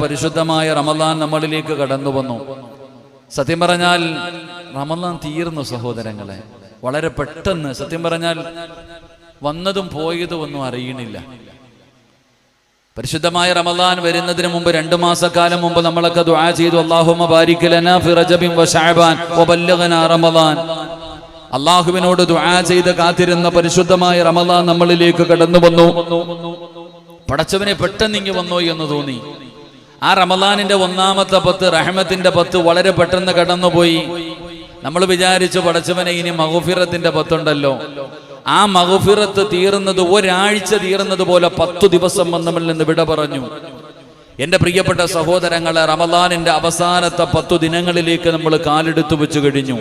പരിശുദ്ധമായ റമദാൻ നമ്മളിലേക്ക് കടന്നു വന്നു. സത്യം പറഞ്ഞാൽ റമദാൻ തീർന്നു സഹോദരങ്ങളെ, വളരെ പെട്ടെന്ന്. സത്യം പറഞ്ഞാൽ വന്നതും പോയതും ഒന്നും അറിയണില്ല. പരിശുദ്ധമായ റമദാൻ വരുന്നതിന് മുമ്പ് 2 മാസക്കാലം മുമ്പ് നമ്മളൊക്കെ ദുആ ചെയ്തു, അല്ലാഹുമ്മ ബാരിക് ലനാ ഫി റജബിൻ വ ശഅബാൻ വ ബല്ലഗനാ റമദാൻ. അല്ലാഹുവിനോട് ദുആ ചെയ്ത് കാത്തിരുന്ന പരിശുദ്ധമായ റമദാൻ നമ്മളിലേക്ക് കടന്നു വന്നു. പടച്ചവനെ പെട്ടെന്ന് ഇങ്ങ് വന്നോ എന്ന് തോന്നി. ആ റമദാനിന്റെ 1-ാമത്തെ 10 റഹ്മത്തിന്റെ 10 വളരെ പെട്ടെന്ന് കടന്നുപോയി. നമ്മൾ വിചാരിച്ചു പടച്ചവനെ ഇനി മഗ്ഫിറത്തിന്റെ 10 ഉണ്ടല്ലോ. ആ മഗ്ഫിറത്ത് തീർന്നത് ഒരാഴ്ച തീർന്നത് പോലെ 10 ദിവസം നമ്മളിൽ നിന്ന് വിട പറഞ്ഞു. എന്റെ പ്രിയപ്പെട്ട സഹോദരങ്ങളെ, റമദാനിന്റെ അവസാനത്തെ 10 ദിനങ്ങളിലേക്ക് നമ്മൾ കാലെടുത്തു വെച്ചു കഴിഞ്ഞു.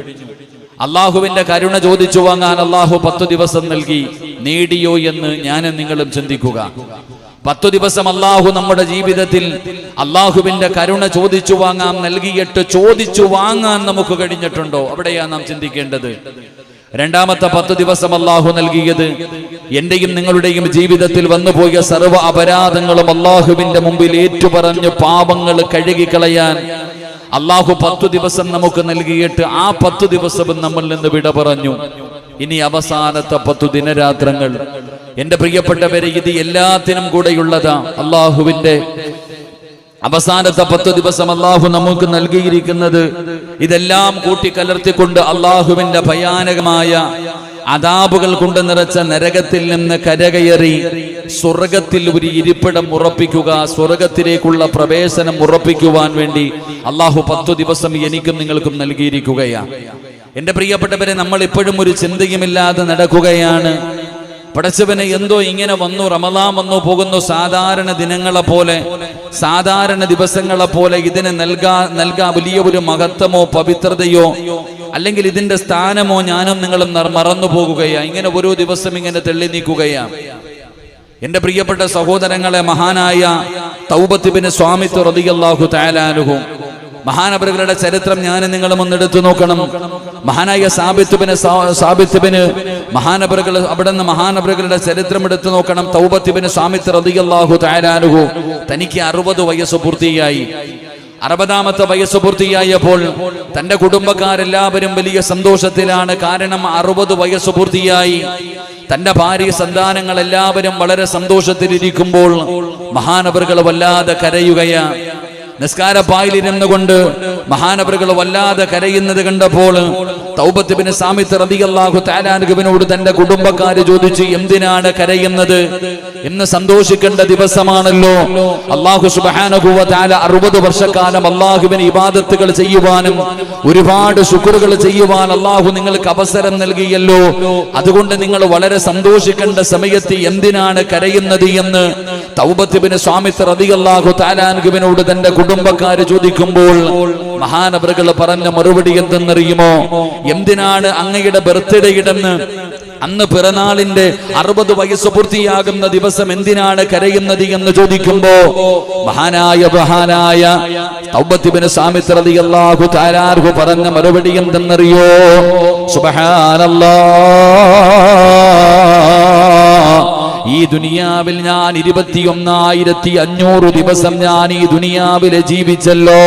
അള്ളാഹുവിന്റെ കരുണ ചോദിച്ചു വാങ്ങാൻ അള്ളാഹു 10 ദിവസം നൽകി. നേടിയോ എന്ന് ഞാനും നിങ്ങളും ചിന്തിക്കുക. 10 ദിവസം അള്ളാഹു നമ്മുടെ ജീവിതത്തിൽ അള്ളാഹുവിന്റെ കരുണ ചോദിച്ചു വാങ്ങാൻ നൽകിയിട്ട് ചോദിച്ചു വാങ്ങാൻ നമുക്ക് കഴിഞ്ഞിട്ടുണ്ടോ? അവിടെയാണ് നാം ചിന്തിക്കേണ്ടത്. 2-ാമത്തെ 10 ദിവസം അള്ളാഹു നൽകിയത് എന്റെയും നിങ്ങളുടെയും ജീവിതത്തിൽ വന്നുപോയ സർവ്വ അപരാധങ്ങളും അള്ളാഹുവിന്റെ മുമ്പിൽ ഏറ്റുപറഞ്ഞ് പാപങ്ങൾ കഴുകിക്കളയാൻ അള്ളാഹു 10 ദിവസം നമുക്ക് നൽകിയിട്ട് ആ 10 ദിവസവും നമ്മളിൽ നിന്ന് വിട പറഞ്ഞു. ഇനി അവസാനത്തെ 10 ദിനരാത്രങ്ങൾ. എന്റെ പ്രിയപ്പെട്ടവരെ, ഇത് എല്ലാത്തിനും കൂടെയുള്ളതാ. അള്ളാഹുവിന്റെ അവസാനത്തെ 10 ദിവസം അള്ളാഹു നമുക്ക് നൽകിയിരിക്കുന്നത് ഇതെല്ലാം കൂട്ടിക്കലർത്തിക്കൊണ്ട് അള്ളാഹുവിന്റെ ഭയാനകമായ അദാബുകൾ കൊണ്ട് നിറച്ച നരകത്തിൽ നിന്ന് കരകയറി സ്വർഗത്തിൽ ഒരു ഇരിപ്പിടം ഉറപ്പിക്കുക, സ്വർഗത്തിലേക്കുള്ള പ്രവേശനം ഉറപ്പിക്കുവാൻ വേണ്ടി അള്ളാഹു 10 ദിവസം എനിക്കും നിങ്ങൾക്കും നൽകിയിരിക്കുകയാണ്. എന്റെ പ്രിയപ്പെട്ടവരെ, നമ്മൾ ഇപ്പോഴും ഒരു ചിന്തയുമില്ലാതെ നടക്കുകയാണ്. പടച്ചവനെ എന്തോ ഇങ്ങനെ വന്നു, റമദാൻ വന്നു പോകുന്നു. സാധാരണ ദിനങ്ങളെ പോലെ, സാധാരണ ദിവസങ്ങളെ പോലെ ഇതിന് നൽകാ വലിയ ഒരു മഹത്വമോ പവിത്രതയോ അല്ലെങ്കിൽ ഇതിന്റെ സ്ഥാനമോ ഞാനും നിങ്ങളും മറന്നു പോകുകയാ. ഇങ്ങനെ ഓരോ ദിവസം ഇങ്ങനെ തെള്ളി നീക്കുകയാ. എന്റെ പ്രിയപ്പെട്ട സഹോദരങ്ങളെ, മഹാനായ തൗബത്ത് ഇബ്നു സ്വാമിത്ത് റളിയല്ലാഹു തആല അൻഹു, മഹാനവറുകളുടെ ചരിത്രം ഞാൻ നിങ്ങളും ഒന്ന് എടുത്തു നോക്കണം. മഹാനായ സാബിത്ത് ഇബ്നു മഹാനവറുകൾ, അവിടുന്ന് മഹാനവറുകളുടെ ചരിത്രം എടുത്തു നോക്കണം. തൗബത്ത് ഇബ്നു സ്വാമിത്ത് റളിയല്ലാഹു തആല അൻഹു തനിക്ക് 60 വയസ്സ് പൂർത്തിയായി. 60-ാമത്തെ വയസ്സ് പൂർത്തിയായപ്പോൾ തന്റെ കുടുംബക്കാരെല്ലാവരും വലിയ സന്തോഷത്തിലാണ്. കാരണം 60 വയസ്സ് പൂർത്തിയായി. തന്റെ ഭാര്യ സന്താനങ്ങൾ എല്ലാവരും വളരെ സന്തോഷത്തിലിരിക്കുമ്പോൾ മഹാനവറുകൾ വല്ലാതെ കരയുകയാ. നിസ്കാരപ്പായിലിരുന്നു കൊണ്ട് മഹാനവറുകൾ വല്ലാതെ കരയുന്നത് കണ്ടപ്പോൾ തൗബത്ത് ഇബ്നു സ്വാമിത്ത് റളിയല്ലാഹു തആല അൻഹുവിനോട് തന്റെ കുടുംബക്കാര് ചോദിച്ചു, എന്തിനാണ് കരയുന്നത്? എന്ന് സന്തോഷിക്കേണ്ട ദിവസമാണല്ലോ. അല്ലാഹു സുബ്ഹാനഹു വ തആല 60 വർഷക്കാലം അല്ലാഹുവിന് ഇബാദത്തുകൾ ചെയ്യുവാനും ഒരുപാട് ശുക്റുകൾ ചെയ്യുവാൻ അല്ലാഹു നിങ്ങൾക്ക് അവസരം നൽകിയല്ലോ. അതുകൊണ്ട് നിങ്ങൾ വളരെ സന്തോഷിക്കേണ്ട സമയത്ത് എന്തിനാണ് കരയുന്നത് എന്ന് തൗബത്ത് ഇബ്നു സ്വാമിത്ത് റളിയല്ലാഹു തആല അൻഹുവിനോട് തന്റെ കുടുംബക്കാര് ചോദിക്കുമ്പോൾ മഹാനവറുകൾ പറഞ്ഞ മറുപടി എന്തെന്നറിയുമോ? എന്തിനാണ് അങ്ങയുടെ ബർത്ത്ഡേ ഇടുന്ന്, അന്ന് പിറന്നാളിന്റെ 60 വയസ്സ് പൂർത്തിയാകുന്ന ദിവസം എന്തിനാണ് കരയുന്നത് എന്ന് ചോദിക്കുമ്പോ മഹാനായ തൗബത്ത് ഇബ്നു സ്വാമിത്ത് റളിയല്ലാഹു തആല അൻഹു പറഞ്ഞ മറുപടി എന്തെന്നറിയോ? സുബ്ഹാനല്ലാഹ്, ഈ ദുനിയാവിൽ ഞാൻ 21,500 ദിവസം ഞാൻ ഈ ദുനിയാവിലെ ജീവിച്ചല്ലോ.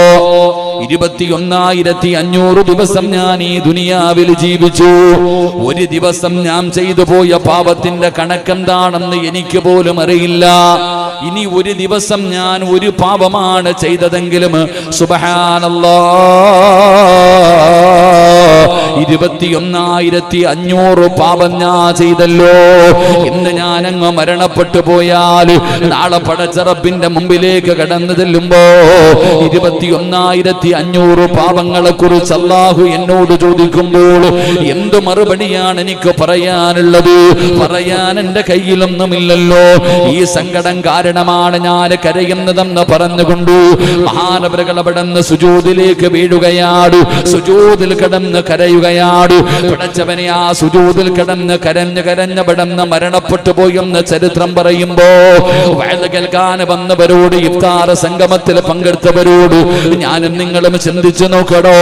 21,500 ദിവസം ഞാൻ ഈ ദുനിയാവിൽ ജീവിച്ചു. ഒരു ദിവസം ഞാൻ ചെയ്തു പോയ പാപത്തിന്റെ കണക്കെന്താണെന്ന് എനിക്ക് പോലും അറിയില്ല. ഇനി ഒരു ദിവസം ഞാൻ ഒരു പാപമാണ് ചെയ്തതെങ്കിലും സുബ്ഹാനല്ലാഹ് 21,500 പാപം ഞാൻ ചെയ്തല്ലോ. ഇന്ന് ഞാൻ അങ്ങ് മരണപ്പെട്ടു പോയാൽ നാളെ പടച്ച റബ്ബിന്റെ മുമ്പിലേക്ക് കടന്നു ചെല്ലുമ്പോ 21,500 പാപങ്ങളെ കുറിച്ച് അല്ലാഹു എന്നോട് ചോദിക്കുമ്പോൾ എന്ത് മറുപടിയാണ് എനിക്ക് പറയാനുള്ളത്? പറയാൻ എന്റെ കയ്യിലൊന്നുമില്ലല്ലോ. ഈ സങ്കടം കാരണമാണ് ഞാൻ കരയുന്നതെന്ന് പറഞ്ഞുകൊണ്ട് മഹാനവറുകൾ അവിടുന്ന് സുജൂദിലേക്ക് വീഴുകയാണ്. സുജൂദിൽ കിടന്ന് കരയുകയാണ്. പടച്ചവനെ, ആ സുജൂദിൽ കിടന്ന് കരഞ്ഞ് കരഞ്ഞ് അവിടുന്ന് മരണപ്പെട്ടു പോയെന്ന് എന്ന ചരിത്രം പറയുമ്പോ വയല് കേൾക്കാൻ വന്നവരോട് ഇഫ്താർ സംഗമത്തിൽ പങ്കെടുത്തവരോട് ഞാനും നിങ്ങളും ചിന്തിച്ചു നോക്കടോ.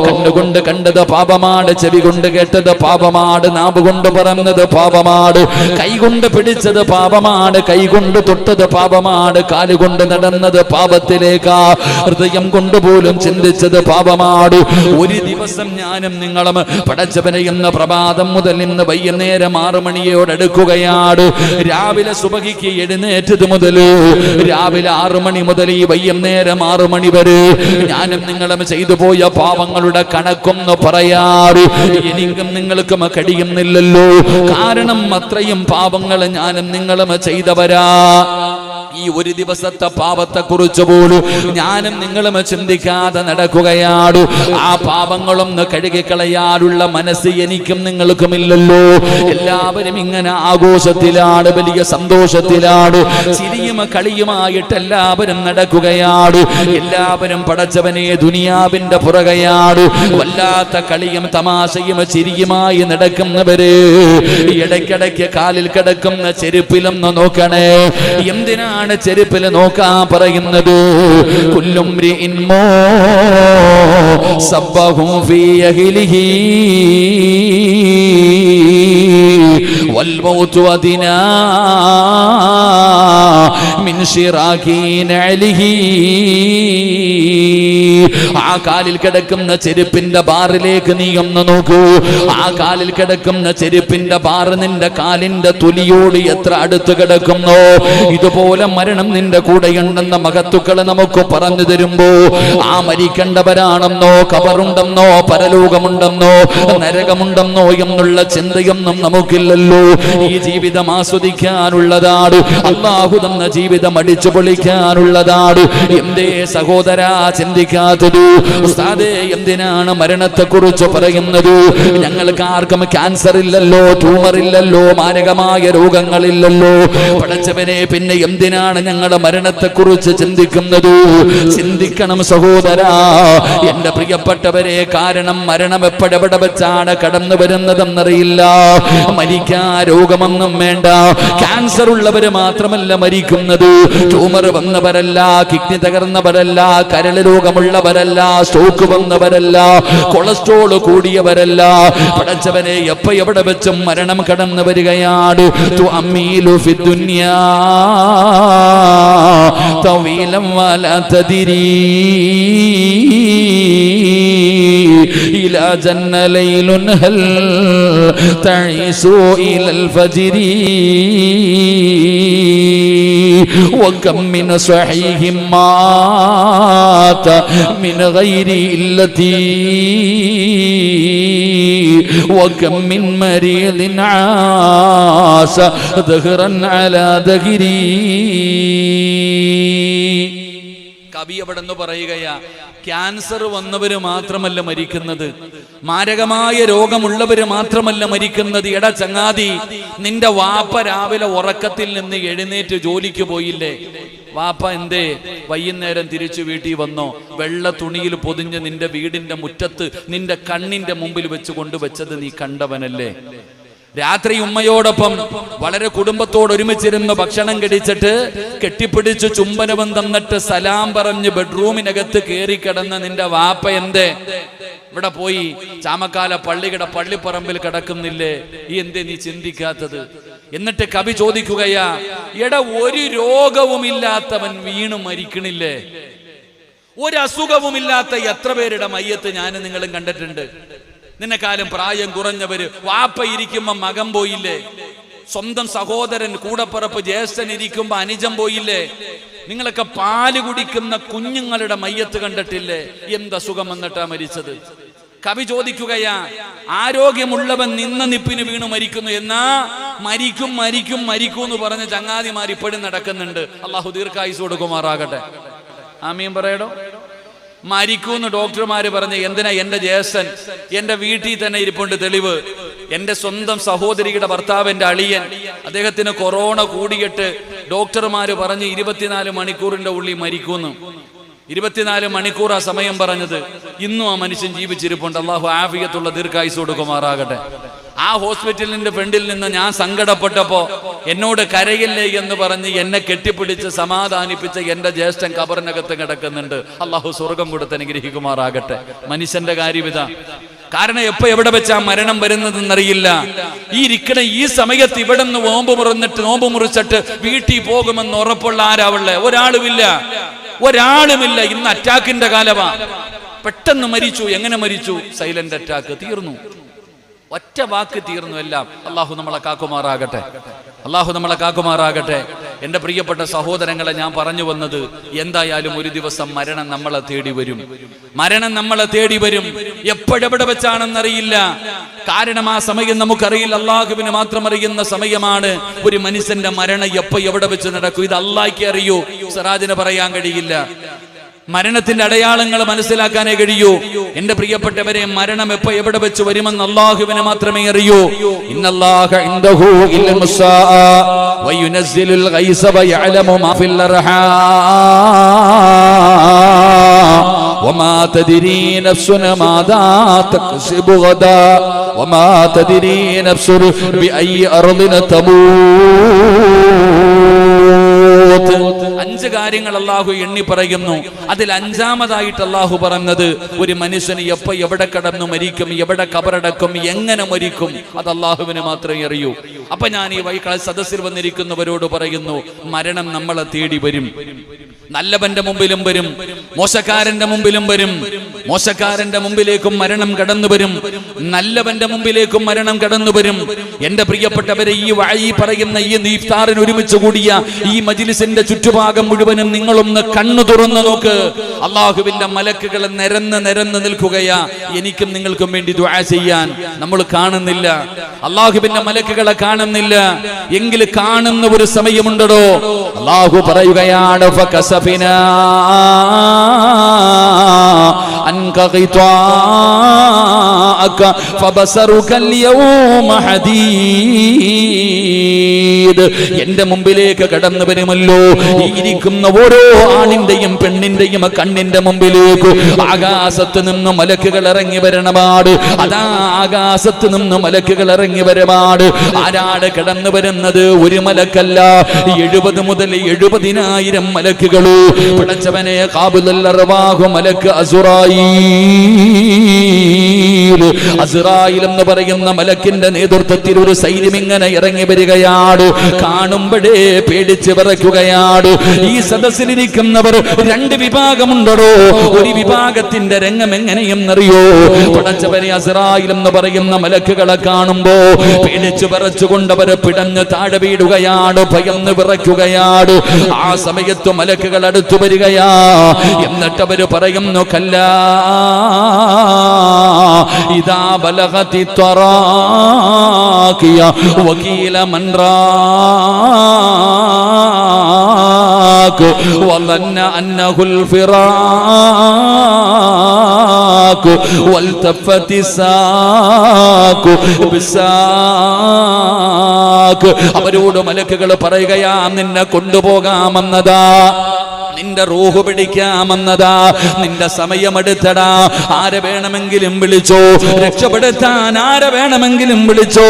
കണ്ണുകൊണ്ട് കണ്ടത് പാപമാണ്, ചെവി കൊണ്ട് കേട്ടത് പാപമാണ്, നാവ് കൊണ്ട് പറഞ്ഞത് പാപമാണ്, കൈകൊണ്ട് പിടിച്ചത് പാപമാണ്, കൈകൊണ്ട് തൊട്ടത് പാപമാണ്, കാലുകൊണ്ട് നടന്നത് പാപത്തിലേക്കാ, ഹൃദയം കൊണ്ടുപോലും ചിന്തിച്ചത് പാപമാണ്. ഒരു ദിവസം ഞാനും നിങ്ങളും പടച്ചവനെ എന്ന പ്രഭാതം മുതൽ ഇന്ന് വൈകുന്നേരം 6 മണിയോടടുക്കുകയാണ്. രാവിലെ സുബഹിക്ക് എഴുന്നേറ്റത് മുതൽ രാവിലെ 6 മണി മുതൽ ഈ വൈകുന്നേരം 6 മണി വരെ ഞാനും നിങ്ങളും ചെയ്തു പോയ പാപങ്ങളുടെ കണക്കൊന്ന് പറയാറ് എനിക്കും നിങ്ങൾക്കും കഴിയുന്നില്ലല്ലോ. കാരണം അത്രയും പാപങ്ങൾ ഞാനും നിങ്ങളും ചെയ്തവരാ. ഈ ഒരു ദിവസത്തെ പാപത്തെ കുറിച്ച് പോലും ഞാനും നിങ്ങളും ചിന്തിക്കാതെ നടക്കുകയാണ്. ആ പാപങ്ങളൊന്ന് കഴുകിക്കളയാനുള്ള മനസ്സ് എനിക്കും നിങ്ങൾക്കും ഇല്ലല്ലോ. എല്ലാവരും ഇങ്ങനെ ആഘോഷത്തിലാണ്, വലിയ സന്തോഷത്തിലാണ്, ചിരിയും കളിയുമായിട്ട് എല്ലാവരും നടക്കുകയാണ്. എല്ലാവരും പടച്ചവനെ ദുനിയാവിന്റെ പുറകെയാണ്. വല്ലാത്ത കളിയും തമാശയും ചിരിയുമായി നടക്കുന്നവര് ഇടയ്ക്കിടയ്ക്ക് കാലിൽ കിടക്കുന്ന ചെരുപ്പിലൊന്ന് നോക്കണേ. എന്തിനാണ് ചെരുപ്പിൽ നോക്കാൻ പറയുന്നത്? കുല്ലും സബ്ബഹും ഫീ അഹ്ലിഹി വൽ മൗതു അദിനാ മിൻ ശിറാകി നഅലിഹി. ആ കാലിൽ കിടക്കുന്ന ചെരുപ്പിന്റെ ബാറിലേക്ക് നീ ഒന്ന് നോക്കൂ. ആ കാലിൽ കിടക്കുന്ന ചെരുപ്പിന്റെ ബാറ് നിന്റെ കാലിന്റെ തൊലിയോട് എത്ര അടുത്ത് കിടക്കുന്നോ ഇതുപോലെ മരണം നിന്റെ കൂടെയുണ്ടെന്ന മഹത്തുക്കളെ നമുക്ക് പറഞ്ഞു തരുമ്പോ ആ മരിക്കേണ്ടവരാണെന്നോ കബറുണ്ടെന്നോ പരലോകമുണ്ടെന്നോ നരകമുണ്ടെന്നോ എന്നുള്ള ചിന്തയൊന്നും നമുക്കില്ലല്ലോ. ഈ ജീവിതം ആസ്വദിക്കാനുള്ളതാണ്, അല്ലാഹു തന്ന ജീവിതം അടിച്ചു പൊളിക്കാനുള്ളതാണ്. എന്തേ സഹോദരാ ചിന്തിക്കാത്തത്? ഉസ്താദേ എന്തിനാണ് മരണത്തെ കുറിച്ച് പറയുന്നത്? ഞങ്ങൾക്ക് ആർക്കും ക്യാൻസർ ഇല്ലല്ലോ, ട്യൂമർ ഇല്ലല്ലോ, മാരകമായ രോഗങ്ങളില്ലല്ലോ. പടച്ചവനെ പിന്നെ എന്തിനാണ് ഞങ്ങളുടെ മരണത്തെ കുറിച്ച് ചിന്തിക്കുന്നത്? ചിന്തിക്കണം സഹോദരാ, എന്റെ പ്രിയപ്പെട്ടവരെ. കാരണം മരണം എപ്പോഴെവിടെ വെച്ചാണ് കടന്നു വരുന്നതെന്നറിയില്ല. മരിക്കാൻ രോഗമൊന്നും വേണ്ട. ക്യാൻസർ ഉള്ളവര് മാത്രമല്ല മരിക്കുന്നത്, ട്യൂമർ വന്നവരല്ല, കിഡ്നി തകർന്നവരല്ല, കരൾ രോഗമുള്ളവരല്ല, സ്ട്രോക്ക് വന്നവരല്ല, കൊളസ്ട്രോൾ കൂടിയവരല്ല. പടച്ചവനെ എപ്പോ എവിടെ വെച്ചും മരണം കടന്നു വരികയാണ്. തുഅമ്മീലു ഫിദ്ദുനിയാ തവീലം വലാ തദ്രീ ഇലാ ജന്ന ലൈലുൻ ഹൽ തഈസു ഇലൽ ഫജ്രി വകം മിൻ സ്വഹീഹിൻ മാത മിൻ ഗൈരി ഇല്ലതി വകം മിൻ മരീദിൻ ആസ ദഹ്റൻ അലാ ദഹ്രി. കവി അവിടെ നിന്ന് പറയുകയാ, ക്യാൻസർ വന്നവര് മാത്രമല്ല മരിക്കുന്നത്, മാരകമായ രോഗമുള്ളവര് മാത്രമല്ല മരിക്കുന്നത്. എടാ ചങ്ങാതി, നിന്റെ വാപ്പ രാവിലെ ഉറക്കത്തിൽ നിന്ന് എഴുന്നേറ്റ് ജോലിക്ക് പോയില്ലേ? വാപ്പ എന്തേ വൈകുന്നേരം തിരിച്ചു വീട്ടിൽ വന്നോ? വെള്ള തുണിയിൽ പൊതിഞ്ഞ് നിന്റെ വീടിന്റെ മുറ്റത്ത് നിന്റെ കണ്ണിന്റെ മുമ്പിൽ വെച്ച് കൊണ്ടുവച്ചത് നീ കണ്ടവനല്ലേ? രാത്രി ഉമ്മയോടൊപ്പം വളരെ കുടുംബത്തോട് ഒരുമിച്ചിരുന്ന് ഭക്ഷണം കഴിച്ചിട്ട് കെട്ടിപ്പിടിച്ച് ചുംബനവും തന്നിട്ട് സലാം പറഞ്ഞ് ബെഡ്റൂമിനകത്ത് കയറി കിടന്ന നിന്റെ വാപ്പ എന്തേ ഇവിടെ പോയി ചാമക്കാല പള്ളിയുടെ പള്ളിപ്പറമ്പിൽ കിടക്കുന്നില്ലേ? ഈ എന്തേ നീ ചിന്തിക്കാത്തത്? എന്നിട്ട് കവി ചോദിക്കുകയാ, എടാ ഒരു രോഗവുമില്ലാത്തവൻ വീണു മരിക്കണില്ലേ? ഒരു അസുഖവുമില്ലാത്ത എത്ര പേരുടെ മയ്യത്ത് ഞാനും നിങ്ങളും കണ്ടിട്ടുണ്ട്. നിന്നെക്കാലം പ്രായം കുറഞ്ഞവര്, വാപ്പ ഇരിക്കുമ്പോ മകൻ പോയില്ലേ? സ്വന്തം സഹോദരൻ കൂടപ്പറപ്പ് ജ്യേഷ്ഠൻ ഇരിക്കുമ്പോ അനുജൻ പോയില്ലേ? നിങ്ങളൊക്കെ പാല് കുടിക്കുന്ന കുഞ്ഞുങ്ങളുടെ മയ്യത്ത് കണ്ടിട്ടില്ലേ? എന്തസുഖം വന്നിട്ടാ മരിച്ചത്? കവി ചോദിക്കുകയാ, ആരോഗ്യമുള്ളവൻ നിന്ന നിപ്പിന് വീണു മരിക്കുന്നു, എന്നാ മരിക്കും മരിക്കും മരിക്കും എന്ന് പറഞ്ഞ ചങ്ങാതിമാർ ഇപ്പോഴും നടക്കുന്നുണ്ട്. അള്ളാഹു ദീർഘായുസ് കൊടുക്കുമാറാകട്ടെ. ആമീൻ പറയടോ. മരിക്കൂന്ന് ഡോക്ടർമാര് പറഞ്ഞ് എന്തിനാ? എന്റെ ജ്യേഷ്ഠൻ എന്റെ വീട്ടിൽ തന്നെ ഇരിപ്പുണ്ട്. തെളിവ്, എന്റെ സ്വന്തം സഹോദരിയുടെ ഭർത്താവ്, എന്റെ അളിയൻ, അദ്ദേഹത്തിന് കൊറോണ കൂടിയിട്ട് ഡോക്ടർമാര് പറഞ്ഞ് 24 മണിക്കൂറിന്റെ ഉള്ളിൽ മരിക്കൂന്ന്. 24 മണിക്കൂർ ആ സമയം പറഞ്ഞത്. ഇന്നും ആ മനുഷ്യൻ ജീവിച്ചിരിപ്പുണ്ട്. അള്ളാഹു ആഫിയത്തുള്ള ദീർഘായുസ് കൊടുക്കുമാറാകട്ടെ. ആ ഹോസ്പിറ്റലിന്റെ ഫ്രണ്ടിൽ നിന്ന് ഞാൻ സങ്കടപ്പെട്ടപ്പോ എന്നോട് കരയില്ലേ എന്ന് പറഞ്ഞ് എന്നെ കെട്ടിപ്പിടിച്ച് സമാധാനിപ്പിച്ച എന്റെ ജ്യേഷ്ഠൻ ഖബറിനകത്ത് കിടക്കുന്നുണ്ട്. അള്ളാഹു സ്വർഗം കൊടുത്ത് അനുഗ്രഹിക്കുമാറാകട്ടെ. മനുഷ്യന്റെ കാര്യം ഇതാ. കാരണം എപ്പോ എവിടെ വെച്ചാ മരണം വരുന്നതെന്നറിയില്ല. ഈ ഇരിക്കണ ഈ സമയത്ത് ഇവിടെ നിന്ന് നോമ്പ് മുറിച്ചിട്ട് വീട്ടിൽ പോകുമെന്ന് ഉറപ്പുള്ള ആരാവുള്ളേ? ഒരാളുമില്ല. ഇന്ന് അറ്റാക്കിന്റെ കാലമാ. പെട്ടെന്ന് മരിച്ചു. എങ്ങനെ മരിച്ചു? Silent attack. തീർന്നു. ഒറ്റ വാക്ക് തീർന്നു എല്ലാം. അള്ളാഹു നമ്മളെ കാക്കുമാറാകട്ടെ. എന്റെ പ്രിയപ്പെട്ട സഹോദരങ്ങളെ, ഞാൻ പറഞ്ഞു വന്നത്, എന്തായാലും ഒരു ദിവസം മരണം നമ്മളെ തേടി വരും. എപ്പോഴെവിടെ വെച്ചാണെന്നറിയില്ല. കാരണം ആ സമയം നമുക്കറിയില്ല. അള്ളാഹുവിന് മാത്രം അറിയുന്ന സമയമാണ്. ഒരു മനുഷ്യന്റെ മരണം എപ്പോ എവിടെ വെച്ച് നടക്കും, ഇത് അള്ളാഹ്ക്ക് അറിയൂ. സിറാജിന് പറയാൻ കഴിയില്ല. മരണത്തിന്റെ അടയാളങ്ങൾ മനസ്സിലാക്കാനേ കഴിയൂ. എന്റെ പ്രിയപ്പെട്ടവരെ, മരണം എപ്പോ എവിടെ വെച്ച് വരുമെന്ന് അല്ലാഹുവിനെ മാത്രമേ അറിയൂ. ഇന്നല്ലാഹ ഇൻദഹു ഇൽമുസ് സാഅ വയുനസ്സിലുൽ ഗൈസ വയഅലമു മാ ഫിൽ അർഹാം വമാ തദ്രീ നഫ്സുൻ മാദാ തക്സിബു ഗദാ വമാ തദ്രീ നഫ്സുൻ ബിഅയ്യി അർദിൻ തമൂത്. 5 കാര്യങ്ങൾ അല്ലാഹു എണ്ണി പറയുന്നു. അതിൽ 5ാമതായിട്ട് അല്ലാഹു പറഞ്ഞത്, ഒരു മനുഷ്യന് എപ്പോ എവിടെ കടന്നു മരിക്കും, എവിടെ കബറടക്കും, എങ്ങനെ മരിക്കും, അത് അല്ലാഹുവിന് മാത്രമേ അറിയൂ. അപ്പൊ ഞാൻ ഈ സദസ്സിൽ വന്നിരിക്കുന്നവരോട് പറയുന്നു, മരണം നമ്മളെ തേടി വരും. നല്ലവന്റെ മുമ്പിലും വരും, മോശക്കാരന്റെ മുമ്പിലും വരും. മോശക്കാരന്റെ മുമ്പിലേക്കും മരണം കടന്നു വരും, നല്ലവന്റെ മുമ്പിലേക്കും മരണം കടന്നു വരും. എന്റെ പ്രിയപ്പെട്ടവരെ, ഈ പറയുന്ന ഈ ഇഫ്താറിന് ഒരുമിച്ച് കൂടിയ ഈ മജ്ലിസിന്റെ ചുറ്റുഭാഗം മുഴുവനും നിങ്ങളൊന്ന് കണ്ണു തുറന്നു നോക്ക്. അള്ളാഹുവിന്റെ മലക്കുകൾ നിരന്ന് നിൽക്കുകയാ, എനിക്കും നിങ്ങൾക്കും വേണ്ടി ദുആ ചെയ്യാൻ. നമ്മൾ കാണുന്നില്ല, അള്ളാഹുവിന്റെ മലക്കുകളെ കാണുന്നില്ല. എങ്കിൽ കാണുന്ന ഒരു സമയമുണ്ടോ? അള്ളാഹു പറയുകയാണ്, ഫകസഫിനാ അൻക ഖിതാഅക ഫബസറുക അൽയൗമ ഹദീദ്. എന്റെ മുമ്പിലേക്ക് കടന്നു വരുമല്ലോ ഈ ഇരിക്കുന്ന ഓരോ ആണിന്റെയും പെണ്ണിന്റെയും കണ്ണിന്റെ മുമ്പിലേക്ക് ആകാശത്ത് നിന്ന് മലക്കുകൾ ഇറങ്ങി വരണമാണ്. അതാ ആകാശത്ത് നിന്ന് മലക്കുകൾ ഇറങ്ങി വരമാണ്. ആരാണ് കടന്നു വരുന്നത്? ഒരു മലക്കല്ല, 70 മുതൽ 70,000 മലക്കുകൾ. പടച്ചവനെ, ഖാബിലുൽ അർവാഹ് മലക്ക് അസ്റായീൽ എന്ന് പറയുന്ന മലക്കിന്റെ നേതൃത്വത്തിൽ ഒരു സൈന്യം ഇങ്ങനെ ഇറങ്ങി വരികയാണ്. കാണുമ്പോഴേ പേടിച്ച് വിറയ്ക്കുകയാണ്. ഈ സദസ്സിലിരിക്കുന്നവർ 2 വിഭാഗമുണ്ടോ? ഒരു വിഭാഗത്തിന്റെ രംഗം എങ്ങനെയെന്നറിയോ? പടച്ചവനെ, അസ്റായീൽ എന്ന് പറയുന്ന മലക്കുകളെ കാണുമ്പോ പേടിച്ച് വിറച്ചുകൊണ്ടവർ പിടഞ്ഞ് താഴെ വീടുകയാണ്, ഭയന്ന് വിറയ്ക്കുകയാണ്. ആ സമയത്ത് മലക്കുകൾ അടുത്തു വരികയാ. എന്നിട്ട് അവര് പറയുന്നു, കല്ലാ ഇദാ ബലഗതി ത്വറാഖിയ വകീല മൻ റാഖ് വظن أنه الفراق والتفت الساق بالساق. അവരോട് മലക്കുകൾ പറയുകയാ, നിന്നെ കൊണ്ടുപോകാമെന്നതാ, നിന്റെ റൂഹ് പിടിക്കാമെന്നതാ, നിന്റെ സമയമെടുത്തടാ. ആരെ വേണമെങ്കിലും വിളിച്ചോ, രക്ഷപ്പെടുത്താൻ ആരെ വേണമെങ്കിലും വിളിച്ചോ,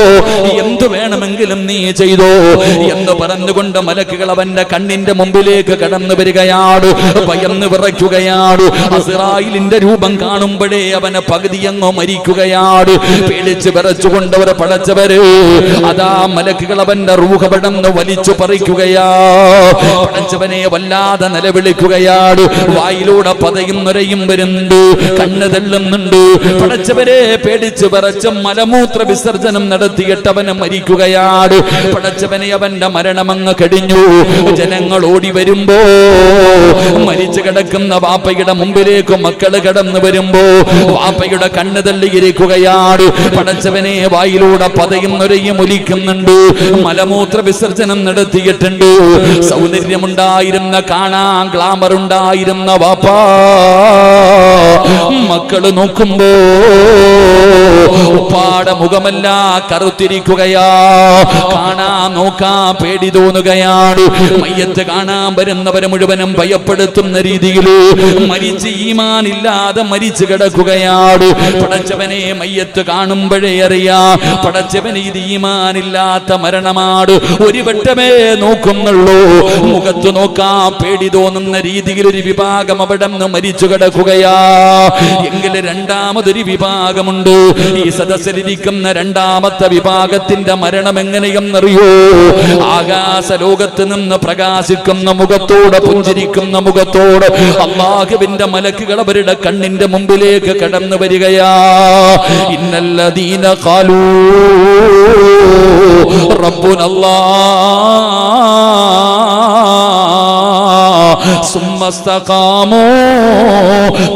എന്തു വേണമെങ്കിലും നീ ചെയ്തോ എന്ന് പറഞ്ഞുകൊണ്ട് മലക്കുകൾ അവന്റെ കണ്ണിന്റെ മുമ്പിലേക്ക് കടന്നു വരികയാണ്. ഭയന്ന് വിറയ്ക്കുകയാണ്. അസ്റായീലിന്റെ രൂപം കാണുമ്പോഴേ അവനെ പകുതിയങ്ങോ മരിക്കുകയാണ്. പേടിച്ച് വിറച്ചുകൊണ്ടവർ പടച്ചവര് അതാ മലക്കുകൾ അവന്റെ റൂഹ് പടന്ന് വലിച്ചു പറിക്കുകയാ. പടച്ചവനെ വല്ലാതെ വിളിക്കുകയാണ്. വായിലൂടെ പതയും നുരയും വരുന്നുണ്ട്, കണ്ണ് തള്ളുന്നുണ്ട്. പടച്ചവരെ, പേടിച്ച് വിറച്ച് മലമൂത്ര വിസർജനം നടത്തിയിട്ട് അവന് മരിക്കുകയാണ്. പടച്ചവനെ, അവന്റെ മരണമങ്ങ് കഴിഞ്ഞു. ജനങ്ങൾ ഓടി വരുമ്പോ മരിച്ചു കിടക്കുന്ന വാപ്പയുടെ മുമ്പിലേക്ക് മക്കള് കടന്നു വരുമ്പോ വാപ്പയുടെ കണ്ണ് തള്ളിയിരിക്കുകയാണ്. പടച്ചവനെ, വായിലൂടെ പതയും നുരയും ഒലിക്കുന്നുണ്ട്, മലമൂത്ര വിസർജനം നടത്തിയിട്ടുണ്ട്. സൗന്ദര്യമുണ്ടായിരുന്ന കാണാൻ ഗ്ലാമർ ഉണ്ടായിരുന്ന വാപ്പാ മക്കള് നോക്കുമ്പോ ഉപ്പാടെ മുഖമല്ല കറുത്തിരിക്കുകയാ. കാണാൻ നോക്കാൻ പേടി തോന്നുകയാണ്. മയ്യത്ത് കാണാൻ വരുന്നവരെ മുഴുവനും ഭയപ്പെടുത്തുന്ന രീതിയിൽ മരിച്ച് ഈമാനില്ലാതെ മരിച്ചു കിടക്കുകയാണ്. പടച്ചവനെ മയ്യത്ത് കാണുമ്പോഴേ അറിയാ പടച്ചവനെ ഇത് ഈമാനില്ലാത്ത മരണമാണ്. ഒരു വട്ടമേ നോക്കുന്നുള്ളൂ. മുഖത്ത് നോക്കാൻ പേടി തോന്നുന്ന രീതിയിൽ ഒരു വിഭാഗം അവിടെ നിന്ന് മരിച്ചു കിടക്കുകയാ. എങ്കിൽ രണ്ടാമതൊരു വിഭാഗമുണ്ട്. ഈ സദസ്സിലിരിക്കുന്ന രണ്ടാമത്തെ വിഭാഗത്തിന്റെ മരണം എങ്ങനെയെന്നറിയോ? ആകാശ ലോകത്ത് നിന്ന് പ്രകാശിക്കുന്ന മുഖത്തോട് പുഞ്ചിരിക്കുന്ന മുഖത്തോട് അല്ലാഹുവിന്റെ മലക്കുകൾ അവരുടെ കണ്ണിന്റെ മുമ്പിലേക്ക് കടന്നു വരികയാ. ഇന്നല്ലദീന ഖാലൂ റബ്ബുനല്ലാഹ് സുമ്മ ഇസ്തഖാമൂ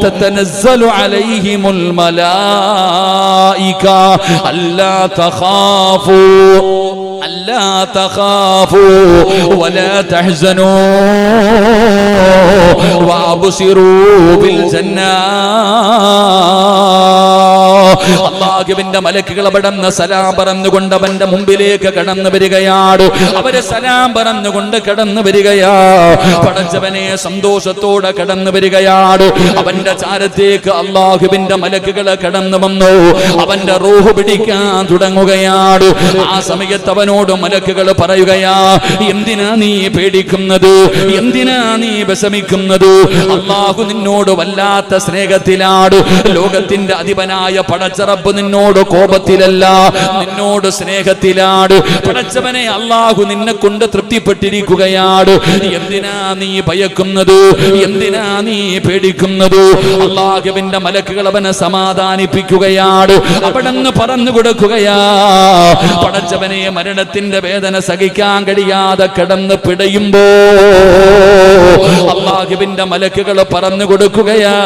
തതനസ്സലു അലൈഹിമുൽ മലായിക അല്ലാ തഖാഫൂ ألا تخافوا ولا تحزنوا وأبصروا بالجنة. അല്ലാഹുവിന്റെ മലക്കുകൾ അവിടുന്ന് സലാം പറഞ്ഞുകൊണ്ട് അവന്റെ മുമ്പിലേക്ക് കടന്നു വരികയാണ്. അവര് സലാം പറഞ്ഞുകൊണ്ട് കടന്നു വരികയാ. പടച്ചവനെ സന്തോഷത്തോടെ കടന്നു വരികയാണ്. അവന്റെ ചാരത്തേക്ക് അല്ലാഹുവിന്റെ മലക്കുകൾ കടന്നു വന്നു. അവന്റെ റൂഹ് പിടിക്കാൻ തുടങ്ങുകയാണ്. ആ സമയത്ത് അവനോട് മലക്കുകൾ പറയുകയാ, എന്തിനാ നീ പേടിക്കുന്നത്? എന്തിനാ നീ വിഷമിക്കുന്നത്? അല്ലാഹു നിന്നോട് വല്ലാത്ത സ്നേഹത്തിലാണ്. ലോകത്തിന്റെ അധിപനായ പടച്ചറബ് നിന്നോട് കോപത്തിലല്ല, നിന്നോട് സ്നേഹത്തിലാണ്. പടച്ചവനെ അല്ലാഹു നിന്നെ കൊണ്ട് തൃപ്തിപ്പെട്ടിരിക്കുകയാണ്. എന്തിനാ നീ ഭയക്കുന്നത്? എന്തിനാ നീ പേടിക്കുന്നത്? അല്ലാഹുവിന്റെ മലക്കുകൾ അവനെ സമാധാനിപ്പിക്കുകയാണ്. അവിടെന്ന് പറഞ്ഞു കൊടുക്കുകയാ, പടച്ചവനെ മരണത്തിന്റെ വേദന സഹിക്കാൻ കഴിയാതെ കിടന്ന് പിടയുമ്പോ അല്ലാഹുവിന്റെ മലക്കുകൾ പറഞ്ഞു കൊടുക്കുകയാ,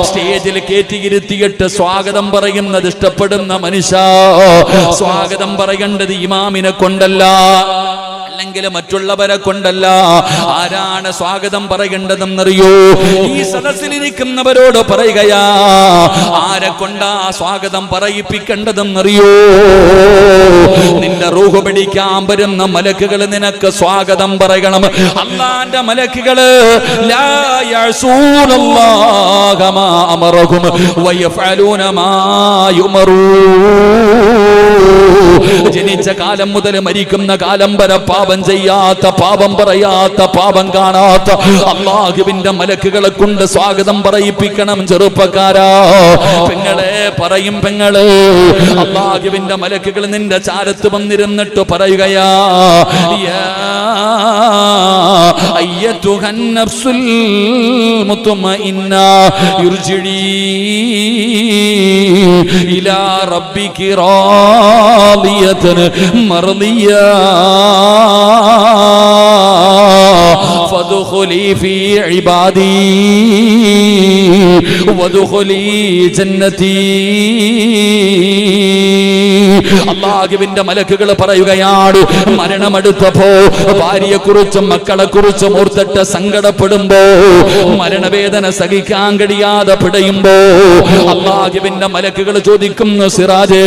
സ്റ്റേജിൽ കയറ്റിയിരുത്തിയിട്ട് സ്വാഗതം പറയുന്നത് ഇഷ്ടപ്പെടുന്ന മനുഷ്യ, സ്വാഗതം പറയേണ്ടത് ഇമാമിനെ കൊണ്ടല്ല, അല്ലെങ്കിൽ മറ്റുള്ളവരെ കൊണ്ടല്ല. ആരാണ് സ്വാഗതം പറയേണ്ടതെന്നറിയോ? ഈ സദസ്സിലിരിക്കുന്നവരോട് പറയുകയാ. ആരെ കൊണ്ടാ സ്വാഗതം പറയിപ്പിക്കേണ്ടതെന്നറിയോ? നിന്റെ റൂഹ് പിടിക്കാൻ വരുന്ന മലക്കുകൾ നിനക്ക് സ്വാഗതം പറയണം. അല്ലാഹുവിന്റെ മലക്കുകള് ലാ യഅസൂനല്ലാഹ മാ അമറഹും വയഫഅലൂന മാ യുമറൂൻ. ജനിച്ച കാലം മുതൽ മരിക്കുന്ന കാലം വരെ പാപം ചെയ്യാത്ത, പാപം പറയാത്ത, പാപം കാണാത്ത അല്ലാഹുവിന്റെ മലക്കുകളെ കൊണ്ട് സ്വാഗതം പറയിപ്പിക്കണം. ചെറുപ്പക്കാരാ, പെങ്ങളെ പറയും, പെങ്ങളെ അല്ലാഹുവിന്റെ മലക്കുകൾ നിന്റെ ചാരത്ത് വന്നിരുന്നിട്ട് പറയുകയാ, യാ അയ്യതുഹൻ നഫ്സുൽ മുത്മഇന്ന യുർജിഇ ഇലാ റബ്ബികി റാദിയതൻ മർദിയ ഫദ്ഖുലി ഫീ ഇബാദി വദ്ഖുലി ജന്നതി. അല്ലാഹുവിന്റെ മലക്കുകൾ പറയുകയാണ്, മരണമെടുത്തപ്പോ ഭാര്യയെ കുറിച്ചും മക്കളെ കുറിച്ചും ഓർത്തിട്ട് സങ്കടപ്പെടുമ്പോ, മരണവേദന സഹിക്കാൻ കഴിയാതെ പിടയുമ്പോ അല്ലാഹുവിന്റെ മലക്കുകൾ ചോദിക്കുന്നു, സിറാജേ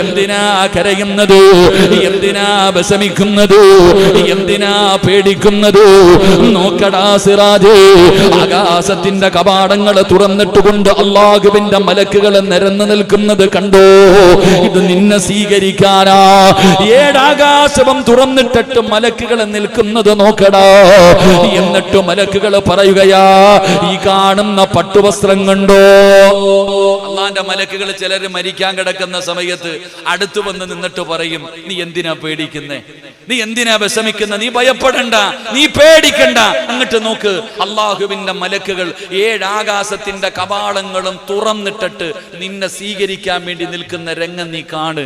എന്തിനാ കരയുന്നത്? എന്തിനാ വിഷമിക്കുന്നത്? എന്തിനാ പേടിക്കുന്നത്? നോക്കടാ സിറാജേ, ആകാശത്തിന്റെ കവാടങ്ങൾ തുറന്നിട്ടുകൊണ്ട് അല്ലാഹുവിന്റെ മലക്കുകൾ നിരന്നു നിൽക്കുന്നത് കണ്ടോ? ഇത് നിന്നെ സ്വീകരിക്കാനാ. ഏഴാകാശവും തുറന്നിട്ടിട്ട് മലക്കുകൾ നിൽക്കുന്നത് നോക്കടാ. എന്നിട്ട് മലക്കുകൾ പറയുകയാ, ഈ കാണുന്ന പട്ടുവസ്ത്രം കണ്ടോ? അല്ലാഹുവിന്റെ മലക്കുകൾ ചിലര് മരിക്കാൻ കിടക്കുന്ന സമയത്ത് അടുത്തു വന്ന് നിന്നിട്ട് പറയും, നീ എന്തിനാ പേടിക്കുന്നേ? നീ എന്തിനാ വിഷമിക്കുന്ന? നീ ഭയപ്പെടണ്ട, നീ പേടിക്കണ്ട. അങ്ങോട്ട് നോക്ക്, അല്ലാഹുവിന്റെ മലക്കുകൾ ഏഴാകാശത്തിന്റെ കവാടങ്ങളും തുറന്നിട്ടിട്ട് നിന്നെ സ്വീകരിക്കാൻ വേണ്ടി നിൽക്കുന്ന രംഗം നീ കാണ്.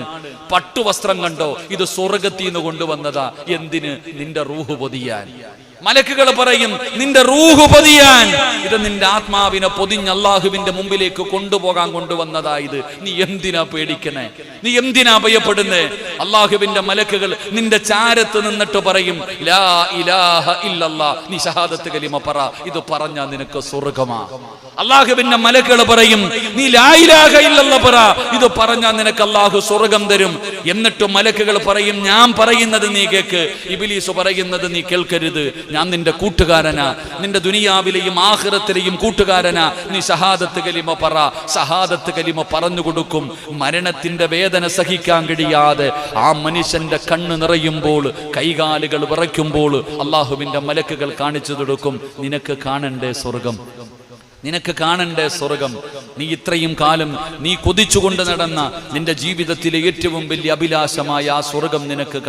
പട്ടുവസ്ത്രം കണ്ടോ? ഇത് സ്വർഗ്ഗത്തിൽ നിന്ന് കൊണ്ടുവന്നതാ. എന്തിന്? നിന്റെ റൂഹ് പൊതിയാൻ. മലക്കുകൾ പറയും നിന്റെ റൂഹ് പൊതിയാൻ, ഇത് നിന്റെ ആത്മാവിനെ പൊതിഞ്ഞ് അള്ളാഹുവിന്റെ മുമ്പിലേക്ക് കൊണ്ടുവന്നതായത്. നീ എന്തിനാ പേടിക്കണേ? നീ എന്തിനാ ഭയപ്പെടുന്നേ? അള്ളാഹുവിന്റെ മലക്കുകൾ നിന്റെ ചാരത്ത് നിന്നിട്ട് പറയും ലാ ഇലാഹ ഇല്ലല്ലാഹ്, നീ ഷഹാദത്ത് കലിമ പറ, ഇത് പറഞ്ഞാ നിനക്ക് സ്വർഗ്ഗമാ. അള്ളാഹുവിന്റെ മലക്കുകൾ പറയും നീ ലാ ഇലാഹ ഇല്ലല്ലാഹ് പറ, ഇത് പറഞ്ഞാ നിനക്ക് അള്ളാഹു സ്വർഗ്ഗം തരും. എന്നിട്ട് മലക്കുകൾ പറയും ഞാൻ പറയുന്നത് നീ കേൾക്ക്, ഇബ്ലീസ് പറയുന്നത് നീ കേൾക്കരുത്. ഞാൻ നിന്റെ കൂട്ടുകാരനാ, നിന്റെ ദുനിയാവിലെയും ആഖിറത്തിലെയും കൂട്ടുകാരനാ. നീ ഷഹാദത്ത് കലിമ പറ. ഷഹാദത്ത് കലിമ പറഞ്ഞു കൊടുക്കും. മരണത്തിന്റെ വേദന സഹിക്കാൻ കഴിയാതെ ആ മനുഷ്യന്റെ കണ്ണ് നിറയുമ്പോൾ, കൈകാലുകൾ വിറയ്ക്കുമ്പോൾ അള്ളാഹുവിന്റെ മലക്കുകൾ കാണിച്ചു കൊടുക്കും നിനക്ക് കാണണ്ടേ സ്വർഗം, നിനക്ക് കാണണ്ടേ സ്വർഗം. നീ ഇത്രയും കാലം നീ കൊതിച്ചുകൊണ്ട് നടന്ന നിന്റെ ജീവിതത്തിലെ ഏറ്റവും വലിയ അഭിലാഷമായ ആ സ്വർഗം നിനക്ക്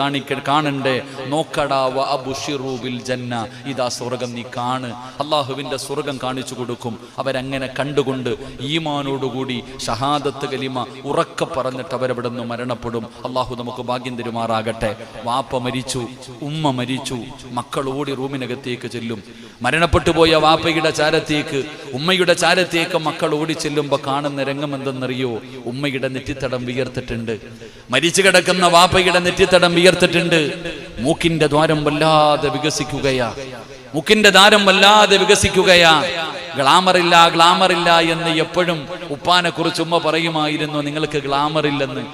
കാണണ്ടേ? നോക്കടാ വഅബ്ശിറൂ ബിൽ ജന്ന, ഇതാ സ്വർഗം നീ കാണ്. അള്ളാഹുവിന്റെ സ്വർഗം കാണിച്ചു കൊടുക്കും. അവരങ്ങനെ കണ്ടുകൊണ്ട് ഈമാനോടുകൂടി ഷഹാദത്ത് കലിമ ഉറക്കെ പറഞ്ഞിട്ട് അവരവിടെ നിന്ന് മരണപ്പെടും. അള്ളാഹു നമുക്ക് ഭാഗ്യം തരുമാറാകട്ടെ. വാപ്പ മരിച്ചു, ഉമ്മ മരിച്ചു, മക്കൾ ഓടി റൂമിനകത്തേക്ക് ചെല്ലും. മരണപ്പെട്ടു പോയ വാപ്പയുടെ ചാരത്തേക്ക്, ഉമ്മയുടെ ചാരത്തേക്ക് മക്കൾ ഓടി ചെല്ലുമ്പോ കാണുന്ന രംഗം എന്തെന്നറിയോ? ഉമ്മയുടെ നെറ്റിത്തടം വിയർത്തിട്ടുണ്ട്, മരിച്ചു കിടക്കുന്ന വാപ്പയുടെ നെറ്റിത്തടം വിയർത്തിട്ടുണ്ട്. മൂക്കിന്റെ ദ്വാരം വല്ലാതെ വികസിക്കുകയാ, മൂക്കിന്റെ ദ്വാരം വല്ലാതെ വികസിക്കുകയാ. ഗ്ലാമറില്ല എന്ന് എപ്പോഴും ഉപ്പാനെ കുറിച്ച് ഉമ്മ പറയുമായിരുന്നു നിങ്ങൾക്ക് ഗ്ലാമറില്ലെന്ന്,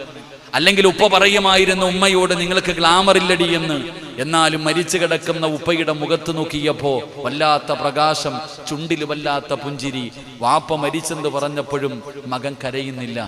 അല്ലെങ്കിൽ ഉപ്പ പറയുമായിരുന്നു ഉമ്മയോട് നിങ്ങൾക്ക് ഗ്ലാമറില്ലടി എന്ന്. എന്നാലും മരിച്ചു കിടക്കുന്ന ഉപ്പയുടെ മുഖത്ത് നോക്കിയപ്പോ വല്ലാത്ത പ്രകാശം, ചുണ്ടിൽ വല്ലാത്ത പുഞ്ചിരി. വാപ്പ മരിച്ചെന്ന് പറഞ്ഞപ്പോഴും മകൻ കരയുന്നില്ല,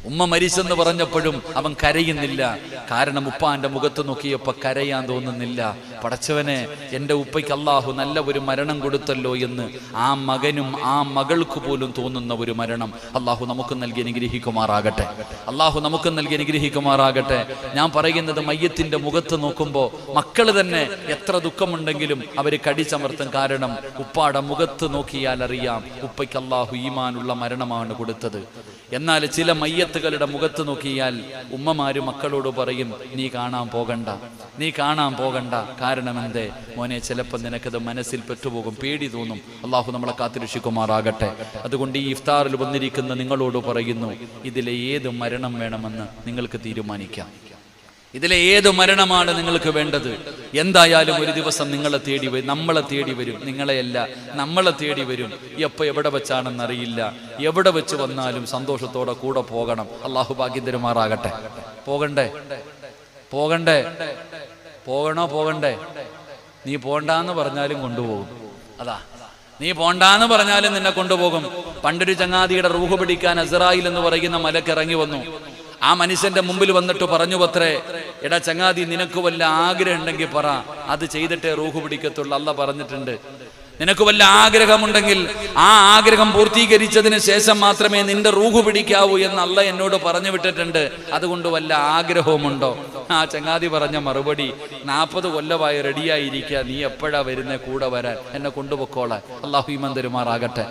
ഉമ്മ മരിച്ചെന്ന് പറഞ്ഞപ്പോഴും അവൻ കരയുന്നില്ല. കാരണം ഉപ്പാന്റെ മുഖത്ത് നോക്കിയപ്പോ കരയാൻ തോന്നുന്നില്ല. പടച്ചവനെ, എൻ്റെ ഉപ്പയ്ക്ക് അള്ളാഹു നല്ല ഒരു മരണം കൊടുത്തല്ലോ എന്ന് ആ മകനും ആ മകൾക്ക് പോലും തോന്നുന്ന ഒരു മരണം അള്ളാഹു നമുക്ക് നൽകി അനുഗ്രഹിക്കുമാറാകട്ടെ. അള്ളാഹു നമുക്ക് നൽകി അനുഗ്രഹിക്കുമാറാകട്ടെ. ഞാൻ പറയുന്നത് മയ്യത്തിന്റെ മുഖത്ത് നോക്കുമ്പോൾ മക്കൾ തന്നെ എത്ര ദുഃഖമുണ്ടെങ്കിലും അവർ കടിച്ചമർത്തും. കാരണം ഉപ്പാടെ മുഖത്ത് നോക്കിയാൽ അറിയാം ഉപ്പയ്ക്ക് അള്ളാഹു ഈമാനുള്ള മരണമാണ് കൊടുത്തത്. എന്നാൽ ചില മയ്യത്തുകളുടെ മുഖത്ത് നോക്കിയാൽ ഉമ്മമാര് മക്കളോട് പറയും നീ കാണാൻ പോകണ്ട, നീ കാണാൻ പോകണ്ട. കാരണം എന്തേ മോനെ, ചിലപ്പോൾ നിനക്കത് മനസ്സിൽ പെട്ടുപോകും, പേടി തോന്നും. അള്ളാഹു നമ്മളെ കാത്തുരക്ഷിക്കുമാറാകട്ടെ. അതുകൊണ്ട് ഈ ഇഫ്താറിൽ വന്നിരിക്കുന്ന നിങ്ങളോട് പറയുന്നു, ഇതിലെ ഏത് മരണം വേണമെന്ന് നിങ്ങൾക്ക് തീരുമാനിക്കാം. ഇതിലെ ഏത് മരണമാണ് നിങ്ങൾക്ക് വേണ്ടത്? എന്തായാലും ഒരു ദിവസം നിങ്ങളെ തേടി വരും, നമ്മളെ തേടി വരും. നിങ്ങളെയല്ല, നമ്മളെ തേടി വരും. എപ്പോൾ എവിടെ വെച്ചാണെന്നറിയില്ല. എവിടെ വെച്ച് വന്നാലും സന്തോഷത്തോടെ കൂടെ പോകണം. അള്ളാഹു ഭാഗ്യം തരുമാറാകട്ടെ. പോകണ്ടേ? പോകണ്ടേ? പോകണ്ടേ? നീ പോണ്ടാന്ന് പറഞ്ഞാലും കൊണ്ടുപോകും. അതാ, നീ പോണ്ടാന്ന് പറഞ്ഞാലും നിന്നെ കൊണ്ടുപോകും. പണ്ടൊരു ചങ്ങാതിയുടെ റൂഹ് പിടിക്കാൻ അസ്റായിൽ എന്ന് പറയുന്ന മലക്ക് ഇറങ്ങി വന്നു. ആ മനുഷ്യന്റെ മുമ്പിൽ വന്നിട്ട് പറഞ്ഞു പത്രേ, എടാ ചങ്ങാതി, നിനക്ക് വല്ല ആഗ്രഹം ഉണ്ടെങ്കിൽ പറ, അത് ചെയ്തിട്ടേ റൂഹ് പിടിക്കത്തുള്ളൂ. അല്ലാഹ് പറഞ്ഞിട്ടുണ്ട്. നിനക്ക് വല്ല ആഗ്രഹമുണ്ടെങ്കിൽ ആ ആഗ്രഹം പൂർത്തീകരിച്ചതിന് ശേഷം മാത്രമേ നിന്റെ റൂഹ് പിടിക്കാവൂ എന്ന് അല്ലാഹ് എന്നോട് പറഞ്ഞു വിട്ടിട്ടുണ്ട്. അതുകൊണ്ട് വല്ല ആഗ്രഹവുമുണ്ടോ? ആ ചങ്ങാതി പറഞ്ഞ മറുപടി, 40 കൊല്ലമായി റെഡിയായിരിക്കുക, നീ എപ്പോഴാ വരുന്നേ കൂടെ വരാൻ? എന്നെ കൊണ്ടുപോക്കോളാൻ. അള്ളാഹു ഈമാൻ തരുമാറാകട്ടെ.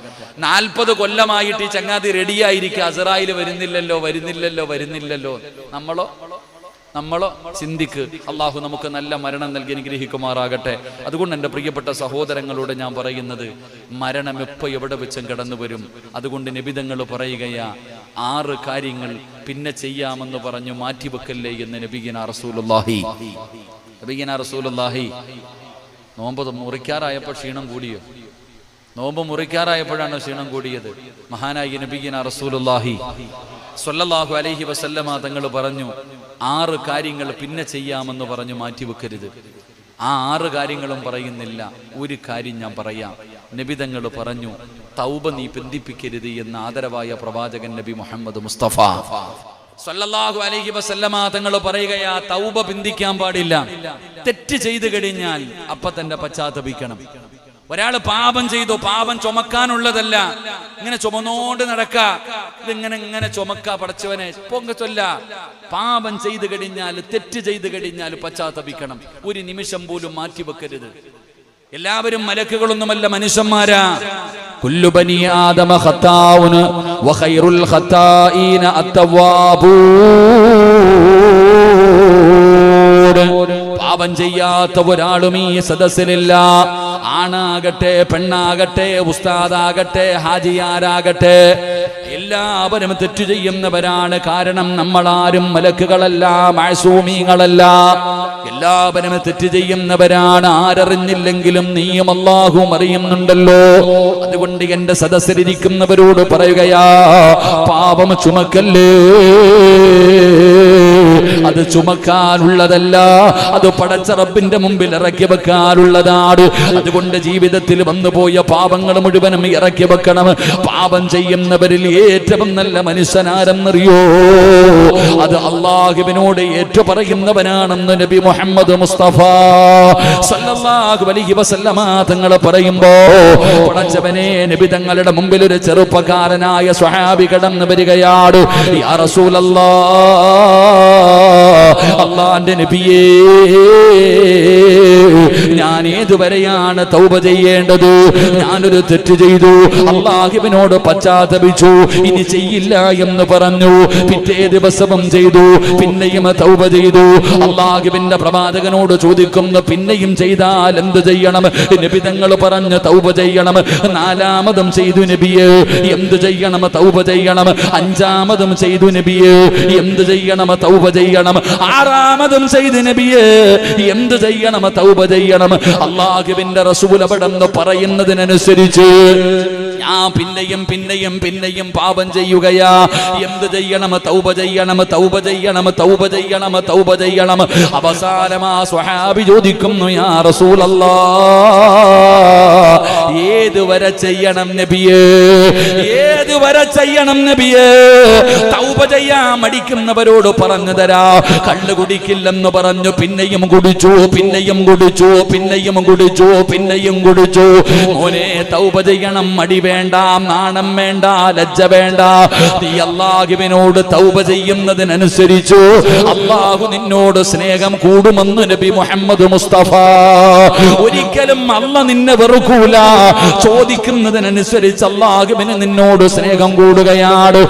40 കൊല്ലമായിട്ട് ഈ ചങ്ങാതി റെഡിയായിരിക്കുക, അസ്റായിൽ വരുന്നില്ലല്ലോ. നമ്മളോ ചിന്തിക്ക്. അള്ളാഹു നമുക്ക് നല്ല മരണം നൽകി അനുഗ്രഹിക്കുമാറാകട്ടെ. അതുകൊണ്ട് എൻ്റെ പ്രിയപ്പെട്ട സഹോദരങ്ങളോട് ഞാൻ പറയുന്നത്, മരണം എപ്പോൾ എവിടെ വെച്ചും കടന്നു വരും. അതുകൊണ്ട് നബിതങ്ങൾ പറയുകയാ, 6 കാര്യങ്ങൾ പിന്നെ ചെയ്യാമെന്ന് പറഞ്ഞു മാറ്റിവെക്കല്ലേ എന്ന് നബിഗിന റസൂലുള്ളാഹി. നോമ്പ് മുറിക്കാറായപ്പോൾ ക്ഷീണം കൂടിയോ? നോമ്പ് മുറിക്കാറായപ്പോഴാണ് ക്ഷീണം കൂടിയത്. മഹാനായ നബിഗിന റസൂലുള്ളാഹി സ്വല്ലല്ലാഹു അലൈഹി വസല്ലമ തങ്ങൾ പറഞ്ഞു, 6 കാര്യങ്ങൾ പിന്നെ ചെയ്യാമെന്ന് പറഞ്ഞു മാറ്റിവെക്കരുത്. ആ 6 കാര്യങ്ങളും പറയുന്നില്ല, ഒരു കാര്യം ഞാൻ പറയാം. നബിതങ്ങൾ പറഞ്ഞു, തൗബ നീ ബന്ധിപ്പിക്കരുത് എന്ന് ആദരവായ പ്രവാചകൻ നബി മുഹമ്മദ് മുസ്തഫ സ്വല്ലല്ലാഹു അലൈഹി വസല്ലമ തങ്ങൾ പറയുകയാ, തൗബ ബന്ധിക്കാൻ പാടില്ല. തെറ്റ് ചെയ്തു കഴിഞ്ഞാൽ അപ്പൊ തന്നെ പശ്ചാത്തപിക്കണം. ഒരാൾ പാപം ചെയ്തു, പാപം ചുമക്കാനുള്ളതല്ല, ഇങ്ങനെ ചുമന്നോണ്ട് നടക്ക, ഇതിങ്ങനെ ചുമക്ക. പടച്ചവനെ പൊങ്കച്ചൊല്ല. പാപം ചെയ്തു കഴിഞ്ഞാൽ, തെറ്റ് ചെയ്തു കഴിഞ്ഞാൽ പശ്ചാത്തപിക്കണം. ഒരു നിമിഷം പോലും മാറ്റിവെക്കരുത്. എല്ലാവരും മലക്കുകളൊന്നുമല്ല, മനുഷ്യന്മാരാ. കുല്ലു ബനി ആദമ ഖത്താഉൻ വഖൈറുൽ ഖത്താഈന അത്തവാബൂൻ. പാപം ചെയ്യാത്ത ഒരാളും ഈ സദസ്സിലില്ല. ആണാകട്ടെ, പെണ്ണാകട്ടെ, ഉസ്താദാകട്ടെ, ഹാജിയാരാകട്ടെ, എല്ലാവരും തെറ്റു ചെയ്യുന്നവരാണ്. കാരണം നമ്മളാരും മലക്കുകളല്ല, മഅസൂമീങ്ങളല്ല. എല്ലാവരും തെറ്റ് ചെയ്യുന്നവരാണ്. ആരറിഞ്ഞില്ലെങ്കിലും നീയും അല്ലാഹുവും അറിയുന്നുണ്ടല്ലോ. അതുകൊണ്ട് എന്റെ സദസ്സിലിരിക്കുന്നവരോട് പറയുകയാ, പാപം ചുമക്കല്ലേ. അത് ചുമക്കാനുള്ളതല്ല, അത് പടച്ച റബ്ബിന്റെ മുമ്പിൽ ഇറക്കി വെക്കാനുള്ളതാണ്. അതുകൊണ്ട് ജീവിതത്തിൽ വന്നുപോയ പാപങ്ങൾ മുഴുവനും ഇറക്കി വെക്കണം. പാപം ചെയ്യുന്നവരിൽ ഏറ്റവും നല്ല മനുഷ്യനാരെന്നറിയോ? അത് അല്ലാഹുവിനോട് ഏറ്റു പറയുന്നവനാണെന്ന് നബി മുഹമ്മദ് മുസ്തഫ സല്ലല്ലാഹു അലൈഹി വസല്ലമ തങ്ങൾ പറയുമ്പോ, പടച്ചവനെ, നബി തങ്ങളുടെ മുമ്പിൽ ഒരു ചെറുപ്പക്കാരനായ സ്വഹാബി കടന്നു വരികയാണ്. യാ റസൂലല്ലാഹ്, അല്ലാഹുവിന്റെ നബിയേ, ഞാൻ ഏതുവരെയാണ് തൗബ ചെയ്യേണ്ടത്? ഞാനൊരു തെറ്റ് ചെയ്തു, അല്ലാഹുവിനോട് പശ്ചാത്തപിച്ചു, ഇനി ചെയ്യില്ല എന്ന് പറഞ്ഞു. പിറ്റേ ദിവസവും ചെയ്തു, പിന്നെയും തൗബ ചെയ്തു. അല്ലാഹുവിന്റെ പ്രവാചകനോട് ചോദിക്കുന്നു, പിന്നെയും ചെയ്താൽ എന്ത് ചെയ്യണം? നബി തങ്ങൾ പറഞ്ഞു, തൗബ ചെയ്യണം. നാലാമതും ചെയ്തു നബിയേ, എന്ത് ചെയ്യണം? തൗബ ചെയ്യണം. അഞ്ചാമതും ചെയ്തു നബിയേ, എന്ത് ചെയ്യണം? തൗബ ചെയ്യണം. ആറാമതും ചെയ്തു നബിയേ, എന്ത് ചെയ്യണം? തൗബ ചെയ്യണം. അല്ലാഹുവിന്റെ റസൂൽ അവിടെന്ന് പറയുന്നതിനനുസരിച്ച് ഞാൻ പിന്നെയും പിന്നെയും പിന്നെയും പാപം ചെയ്യുകയാ. എന്ത് ചെയ്യണം? തൗബ ചെയ്യണം, തൗബ ചെയ്യണം, തൗബ ചെയ്യണം, തൗബ ചെയ്യണം. അവസാനം ആ സ്വഹാബി ചോദിക്കുന്നു, യാ റസൂലല്ലാഹ്, ഏതുവരെ ചെയ്യണം നബിയേ? ഏതുവരെ ചെയ്യണം നബിയേ? തൗബ ചെയ്യാൻ മടിക്കുന്നവരോട് പറഞ്ഞു തരാ. കള്ളു കുടിക്കില്ലെന്ന് പറഞ്ഞു, പിന്നെയും കുടിച്ചു, പിന്നെയും കുടിച്ചു, പിന്നെയും കുടിച്ചു, പിന്നെയും കുടിച്ചു. മോനെ, തൗബ ചെയ്യണം. മടി വേണ്ട, നാണം വേണ്ട, ലജ്ജ വേണ്ട. നീ അല്ലാഹുവിനോട് തൗബ ചെയ്യുന്നതിനനുസരിച്ചു അല്ലാഹു നിന്നോട് സ്നേഹം കൂടുമെന്ന് നബി മുഹമ്മദ് മുസ്തഫ. ഒരിക്കലും അല്ലാഹു നിന്നെ വെറുക്കൂല. ചോദിക്കുന്നതിനനുസരിച്ച് അല്ലാഹുവിന് നിന്നോട് സ്നേഹം കൂടുകയാണ്.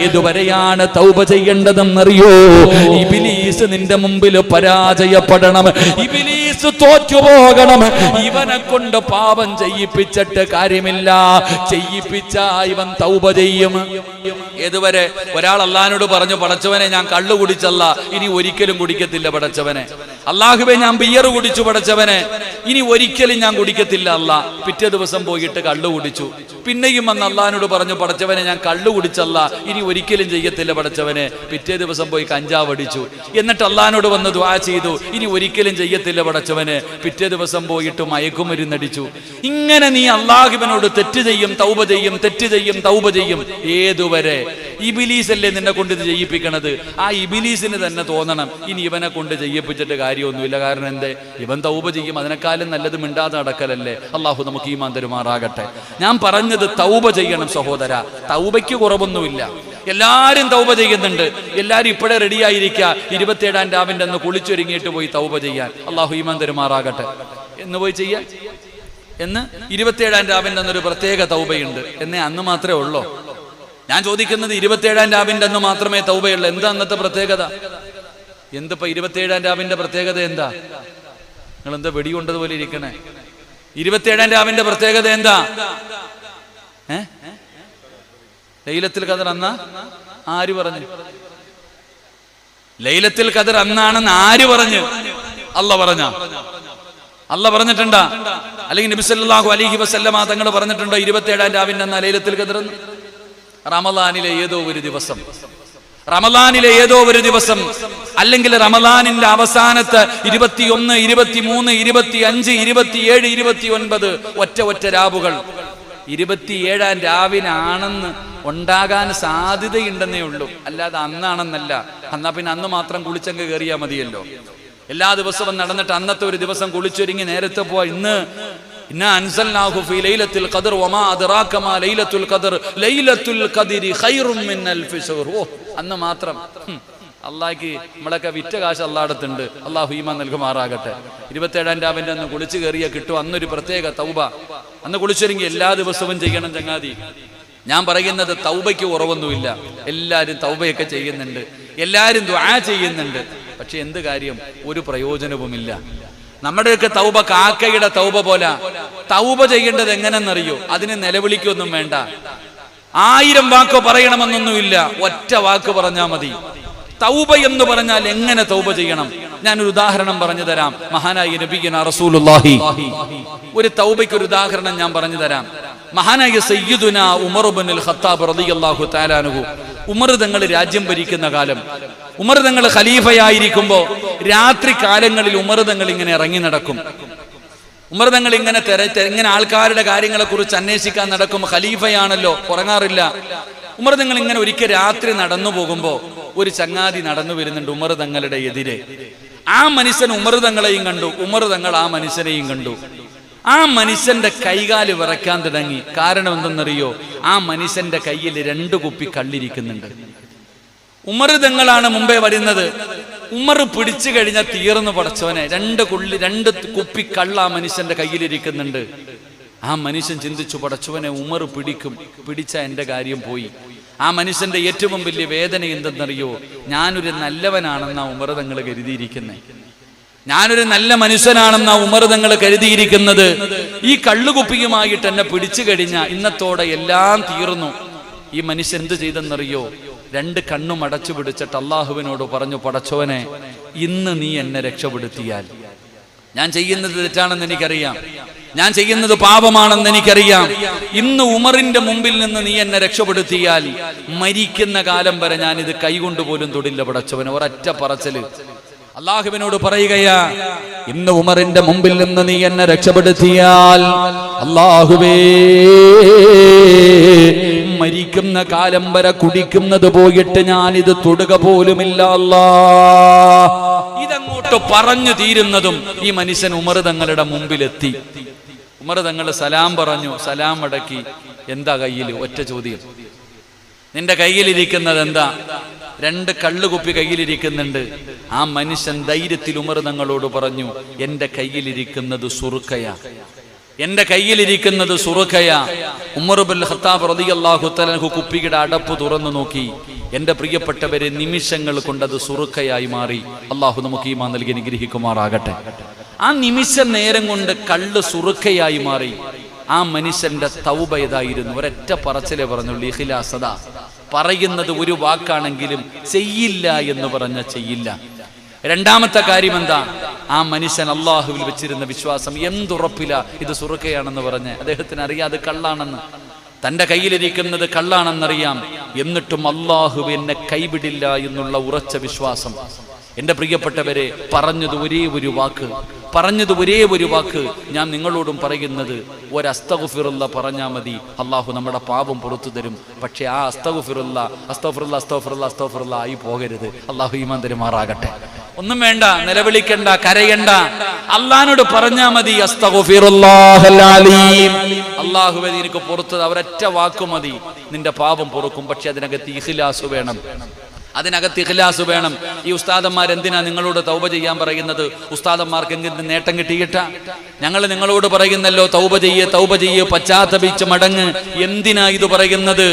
ഏതുവരെയാണ് തൗബ ചെയ്യേണ്ടതെന്നറിയോ? ഇബ്ലീസ് നിന്റെ മുമ്പിൽ പരാജയപ്പെടണം, ഇബ്ലീസ് തോറ്റുപോകണം. ഇവനെ കൊണ്ട് പാപം ചെയ്യിപ്പിച്ചിട്ട് കാര്യമില്ല. ചെയ്യിപ്പിച്ച ഇവൻ തൗബ ചെയ്യും. ഏതുവരെ? ഒരാൾ അല്ലാഹുവിനോട് പറഞ്ഞു, പടച്ചവനെ, ഞാൻ കള്ളു കുടിച്ചല്ല, ഇനി ഒരിക്കലും കുടിക്കത്തില്ല പടച്ചവനെ. അല്ലാഹുവേ, ഞാൻ ബിയർ കുടിച്ചു പടച്ചവനെ, ഇനി ഒരിക്കലും ഞാൻ കുടിക്കത്തില്ല അല്ലാ. പിറ്റേ ദിവസം പോയിട്ട് കള്ളു കുടിച്ചു. പിന്നെയും വന്ന് അല്ലാഹുവിനോട് പറഞ്ഞു, പടച്ചവനെ, ഞാൻ കള്ളു കുടിച്ചല്ല, ഇനി ഒരിക്കലും ചെയ്യത്തില്ല പടച്ചവനെ. പിറ്റേ ദിവസം പോയി കഞ്ചാവ് അടിച്ചു. എന്നിട്ട് അല്ലാഹുവിനോട് വന്ന് ദുആ ചെയ്തു, ഇനി ഒരിക്കലും ചെയ്യത്തില്ല പടച്ചവനെ. പിറ്റേ ദിവസം പോയിട്ട് മയക്കുമരുന്നടിച്ചു. ഇങ്ങനെ നീ അല്ലാഹുവിനോട് തെറ്റ് ചെയ്യും, തൗബ ചെയ്യും, തെറ്റ് ചെയ്യും, തൗബ ചെയ്യും. ഏതുവരെ? ഇബ്ലീസ് അല്ലേ നിന്നെ കൊണ്ട് ഇത് ചെയ്യിപ്പിക്കണത്. ആ ഇബ്ലീസിന് തന്നെ തോന്നണം, ഇനി ഇവനെ കൊണ്ട് ചെയ്യിപ്പിച്ചിട്ട് കാര്യമൊന്നുമില്ല. കാരണം എന്തേ? ഇവൻ തൗബ ചെയ്യും, അതിനേക്കാളും നല്ലത് മിണ്ടാതെ നടക്കലല്ലേ. അല്ലാഹു നമുക്ക് ഈമാൻ തരുമാറാകട്ടെ. ഞാൻ പറഞ്ഞത് തൗബ ചെയ്യണം സഹോദര. തൗബയ്ക്ക് കുറവൊന്നുമില്ല. എല്ലാരും തൗബ ചെയ്യുന്നുണ്ട്. എല്ലാരും ഇപ്പോഴേ റെഡിയായിരിക്കുക. 27-ാം രാവിന്റെ അന്ന് കുളിച്ചൊരുങ്ങിയിട്ട് പോയി തൗബ ചെയ്യാൻ. അല്ലാഹു ഈമാൻ തരുമാറാകട്ടെ. എന്ന് പോയി ചെയ്യാൻ എന്ന് 27-ാം രാവിന്റെ അന്നൊരു പ്രത്യേക തൗബയുണ്ട് എന്നേ അന്ന് മാത്രമേ ഉള്ളൂ. ഞാൻ ചോദിക്കുന്നത് 27-ാം രാവിന്റെ അന്ന് മാത്രമേ തൗബയുള്ളൂ. എന്താ അന്നത്തെ പ്രത്യേകത? എന്തിപ്പോ 27-ാം രാവിന്റെ പ്രത്യേകത എന്താ? നിങ്ങൾ എന്താ വെടികൊണ്ടതുപോലെ ഇരിക്കണേ? 27-ാം രാവിന്റെ പ്രത്യേകത എന്താ? ലൈലത്തുൽ ഖദർ അന്നാ? ആര് പറഞ്ഞു? ലൈലത്തുൽ ഖദർ അന്നാണെന്ന് ആര് പറഞ്ഞു? അല്ലാഹ് പറഞ്ഞ? അല്ലാഹ് പറഞ്ഞിട്ടുണ്ടാ? അല്ലെങ്കിൽ നബി സല്ലല്ലാഹു അലൈഹി വസല്ലമ തങ്ങൾ പറഞ്ഞിട്ടുണ്ടോ 27-ാം രാവിന്റെ അന്നാ ലൈലത്തുൽ ഖദർ? റമളാനിലെ ഏതോ ഒരു ദിവസം, റമളാനിലെ ഏതോ ഒരു ദിവസം, അല്ലെങ്കിൽ റമളാനിന്റെ അവസാനത്തെ 21, 23, 25, 27, 29 ഒറ്റ രാവുകൾ. 27-ാം രാവിനാണെന്ന് ഉണ്ടാകാൻ സാധ്യതയുണ്ടെന്നേ ഉള്ളൂ, അല്ലാതെ അന്നാണെന്നല്ല. എന്നാ പിന്നെ അന്ന് മാത്രം കുളിച്ചങ്ങ് കയറിയാൽ മതിയല്ലോ. എല്ലാ ദിവസവും നടന്നിട്ട് അന്നത്തെ ഒരു ദിവസം കുളിച്ചൊരുങ്ങി നേരത്തെ പോവാ. ഇന്ന് അൻസൽനാഹു ഫീ ലൈലത്തുൽ ഖദർ വമാ അദ്റാക മാ ലൈലത്തുൽ ഖദർ ലൈലത്തുൽ ഖദരി ഖൈറും മിൻ അൽഫി ശഹർ. ഓ, അന്ന് മാത്രം. അള്ളാഹ്ക്ക് നമ്മളൊക്കെ വിറ്റ കാശ് അള്ളാഹടുത്തുണ്ട്. അള്ളാഹു ഈമാൻ നൽകുമാറാകട്ടെ. 27-ാം രാവിന്റെ അന്ന് കുളിച്ചു കയറിയ കിട്ടും. അന്നൊരു പ്രത്യേക തൗബ. അന്ന് കുളിച്ചൊരുങ്ങി എല്ലാ ദിവസവും ചെയ്യണം ചങ്ങാതി. ഞാൻ പറയുന്നത് തൗബയ്ക്ക് കുറവൊന്നുമില്ല. എല്ലാവരും തൗബയൊക്കെ ചെയ്യുന്നുണ്ട്, എല്ലാവരും ദുആ ചെയ്യുന്നുണ്ട്. പക്ഷെ എന്ത് കാര്യം? ഒരു പ്രയോജനവുമില്ല. നമ്മുടെയൊക്കെ തൗബ കാക്കയുടെ തൗബ പോലെ. തൗബ ചെയ്യേണ്ടത് എങ്ങനെന്നറിയോ? അതിന് നിലവിളിക്കൊന്നും വേണ്ട, 1000 വാക്ക് പറയണമെന്നൊന്നുമില്ല, ഒറ്റ വാക്ക് പറഞ്ഞാൽ മതി. തൗബ എന്ന് പറഞ്ഞാൽ എങ്ങനെ തൗബ ചെയ്യണം? ഞാനൊരു ഉദാഹരണം പറഞ്ഞു തരാം. മഹാനായ നബിയുന റസൂലുള്ളാഹി ഒരു തൗബയ്ക്ക് ഒരു ഉദാഹരണം ഞാൻ പറഞ്ഞു തരാം. മഹാനായ സയ്യിദുന ഉമർ ഇബ്നുൽ ഖത്താബ് റളിയല്ലാഹു തആല അൻഹു, ഉമർ തങ്ങൾ രാജ്യം ഭരിക്കുന്ന കാലം, ഉമർ തങ്ങൾ ഖലീഫയായിരിക്കുമ്പോൾ രാത്രി കാലങ്ങളിൽ ഉമർ തങ്ങൾ ഇങ്ങനെ ഇറങ്ങി നടക്കും. ഉമർ തങ്ങൾ ഇങ്ങനെ ഇങ്ങനെ ആൾക്കാരുടെ കാര്യങ്ങളെ കുറിച്ച് അന്വേഷിക്കാൻ നടക്കും. ഖലീഫയാണല്ലോ, ഉറങ്ങാറില്ല. ഉമർ തങ്ങൾ ഇങ്ങനെ ഒരിക്കൽ രാത്രി നടന്നു പോകുമ്പോ ഒരു ചങ്ങാതി നടന്നു വരുന്നുണ്ട് ഉമർ തങ്ങളുടെ എതിരെ. ആ മനുഷ്യൻ ഉമർ തങ്ങളെയും കണ്ടു, ഉമർ തങ്ങൾ ആ മനുഷ്യനെയും കണ്ടു. ആ മനുഷ്യന്റെ കൈകാല് വിറയ്ക്കാൻ തുടങ്ങി. കാരണം എന്തെന്നറിയോ? ആ മനുഷ്യന്റെ കയ്യിൽ 2 കുപ്പി കള്ളിരിക്കുന്നുണ്ട്. ഉമർ തങ്ങളാണ് മുമ്പേ വരുന്നത്. ഉമർ പിടിച്ചു കഴിഞ്ഞാൽ തീർന്നു. പടച്ചോനെ, 2 കുപ്പി കള്ള ആ മനുഷ്യന്റെ കയ്യിലിരിക്കുന്നുണ്ട്. ആ മനുഷ്യൻ ചിന്തിച്ചു, പടച്ചോനെ ഉമർ പിടിച്ച എന്റെ കാര്യം പോയി. ആ മനുഷ്യന്റെ ഏറ്റവും വലിയ വേദന എന്തെന്നറിയോ? ഞാനൊരു നല്ലവനാണെന്നാ ഉമർ തങ്ങൾ കരുതിയിരിക്കുന്നത്. ഞാനൊരു നല്ല മനുഷ്യനാണെന്നാ ഉമർ തങ്ങൾ കരുതിയിരിക്കുന്നത്. ഈ കള്ളുകുപ്പിയുമായിട്ട് എന്നെ പിടിച്ചു കഴിഞ്ഞാൽ ഇന്നത്തോടെ എല്ലാം തീർന്നു. ഈ മനുഷ്യൻ എന്ത് ചെയ്തെന്നറിയോ? 2 കണ്ണും അടച്ചു പിടിച്ചിട്ട് അള്ളാഹുവിനോട് പറഞ്ഞു, പടച്ചോനെ, ഇന്ന് നീ എന്നെ രക്ഷപ്പെടുത്തിയാൽ, ഞാൻ ചെയ്യുന്നത് തെറ്റാണെന്ന് എനിക്കറിയാം, ഞാൻ ചെയ്യുന്നത് പാപമാണെന്ന് എനിക്കറിയാം, ഇന്ന് ഉമറിന്റെ മുമ്പിൽ നിന്ന് നീ എന്നെ രക്ഷപ്പെടുത്തിയാൽ മരിക്കുന്ന കാലം വരെ ഞാൻ ഇത് കൈകൊണ്ട് പോലും തൊടില്ല പടച്ചവനെ. ഒരൊറ്റ പറച്ചല് അള്ളാഹുവിനോട് പറയുകയാ, ഇന്ന് ഉമറിന്റെ മുമ്പിൽ നിന്ന് നീ എന്നെ രക്ഷപ്പെടുത്തിയാൽ അള്ളാഹുവേ, മരിക്കുന്ന കാലം വരെ കുടിക്കുന്നത് പോയിട്ട് ഞാൻ ഇത് തൊടുക പോലുമില്ല അല്ലാ. ഇതങ്ങോട്ട് പറഞ്ഞു തീരുന്നതും ഈ മനുഷ്യൻ ഉമർ തങ്ങളുടെ മുമ്പിലെത്തി. ഉമർ തങ്ങൾ സലാം പറഞ്ഞു, സലാം അടക്കി. എന്താ കയ്യിൽ? ഒറ്റ ചോദ്യം, നിന്റെ കയ്യിലിരിക്കുന്നത് എന്താ? 2 കള്ളുകുപ്പി കയ്യിലിരിക്കുന്നുണ്ട്. ആ മനുഷ്യൻ ധൈര്യത്തിൽ ഉമർ തങ്ങളോട് പറഞ്ഞു, എന്റെ കയ്യിലിരിക്കുന്നത് സുറുക്കയാ, എന്റെ കയ്യിലിരിക്കുന്നത് സുറുക്കയാ. ഉമർ ഇബ്നുൽ ഖത്താബ് റളിയല്ലാഹു തആല അൻഹു കുപ്പിയുടെ അടപ്പ് തുറന്നു നോക്കി. എന്റെ പ്രിയപ്പെട്ടവരെ, നിമിഷങ്ങൾ കൊണ്ട് അത് സുറുക്കയായി മാറി. അള്ളാഹു നമുക്ക് ഈമാൻ നൽകി അനുഗ്രഹിക്കുമാറാകട്ടെ. ആ നിമിഷ നേരം കൊണ്ട് കള്ള് സുറുക്കയായി മാറി. ആ മനുഷ്യന്റെ തൗബ ഇതായിരുന്നു. ഒരൊറ്റ പറച്ചിലേ പറഞ്ഞുള്ളൂ, ഇഖ്ലാസദാ. പറയുന്നത് ഒരു വാക്കാണെങ്കിലും ചെയ്യില്ല എന്ന് പറഞ്ഞ ചെയ്യില്ല. രണ്ടാമത്തെ കാര്യം എന്താ? ആ മനുഷ്യൻ അള്ളാഹുവിൽ വെച്ചിരുന്ന വിശ്വാസം. എന്തുറപ്പില്ല ഇത് സുറുക്കയാണെന്ന് പറഞ്ഞ്. അദ്ദേഹത്തിന് അറിയാം അത് കള്ളാണെന്ന്, തന്റെ കയ്യിലിരിക്കുന്നത് കള്ളാണെന്നറിയാം. എന്നിട്ടും അള്ളാഹു എന്നെ കൈവിടില്ല എന്നുള്ള ഉറച്ച വിശ്വാസം. എന്റെ പ്രിയപ്പെട്ടവരെ, പറഞ്ഞത് ഒരേ ഒരു വാക്ക് ഞാൻ നിങ്ങളോടും പറയുന്നത്, ഒരു അസ്തഗ്ഫിറുല്ലാ പറഞ്ഞാൽ മതി, അള്ളാഹു നമ്മുടെ പാപം പുറത്തു തരും. പക്ഷെ ആ അസ്തഗ്ഫിറുല്ലാ ആയി പോകരുത്. അള്ളാഹു ഈമാൻ തരുമാറാകട്ടെ. ഒന്നും വേണ്ട, നിലവിളിക്കണ്ട, കരയണ്ട, അള്ളാഹിനോട് പറഞ്ഞാ മതി, അസ്തഗ്ഫിറുല്ലാഹൽ അലീം, അള്ളാഹുവേ നിനക്ക് പുറത്ത്. അവരൊറ്റ വാക്കു മതി, നിന്റെ പാപം പൊറുക്കും. പക്ഷെ അതിനകത്ത് ഇഖ്ലാസ് വേണം. ഈ ഉസ്താദന്മാർ എന്തിനാ നിങ്ങളോട് തൗബ ചെയ്യാൻ പറയുന്നത്? ഉസ്താദന്മാർക്ക് എന്തെങ്കിലും നേട്ടം കിട്ടിയിട്ടാ? ഞങ്ങൾ നിങ്ങളോട് പറയുന്നല്ലോ, തൗബ ചെയ്യ്, പശ്ചാത്തപിച്ച് മടങ്ങ്. എന്തിനാ ഇത് പറയുന്നത്?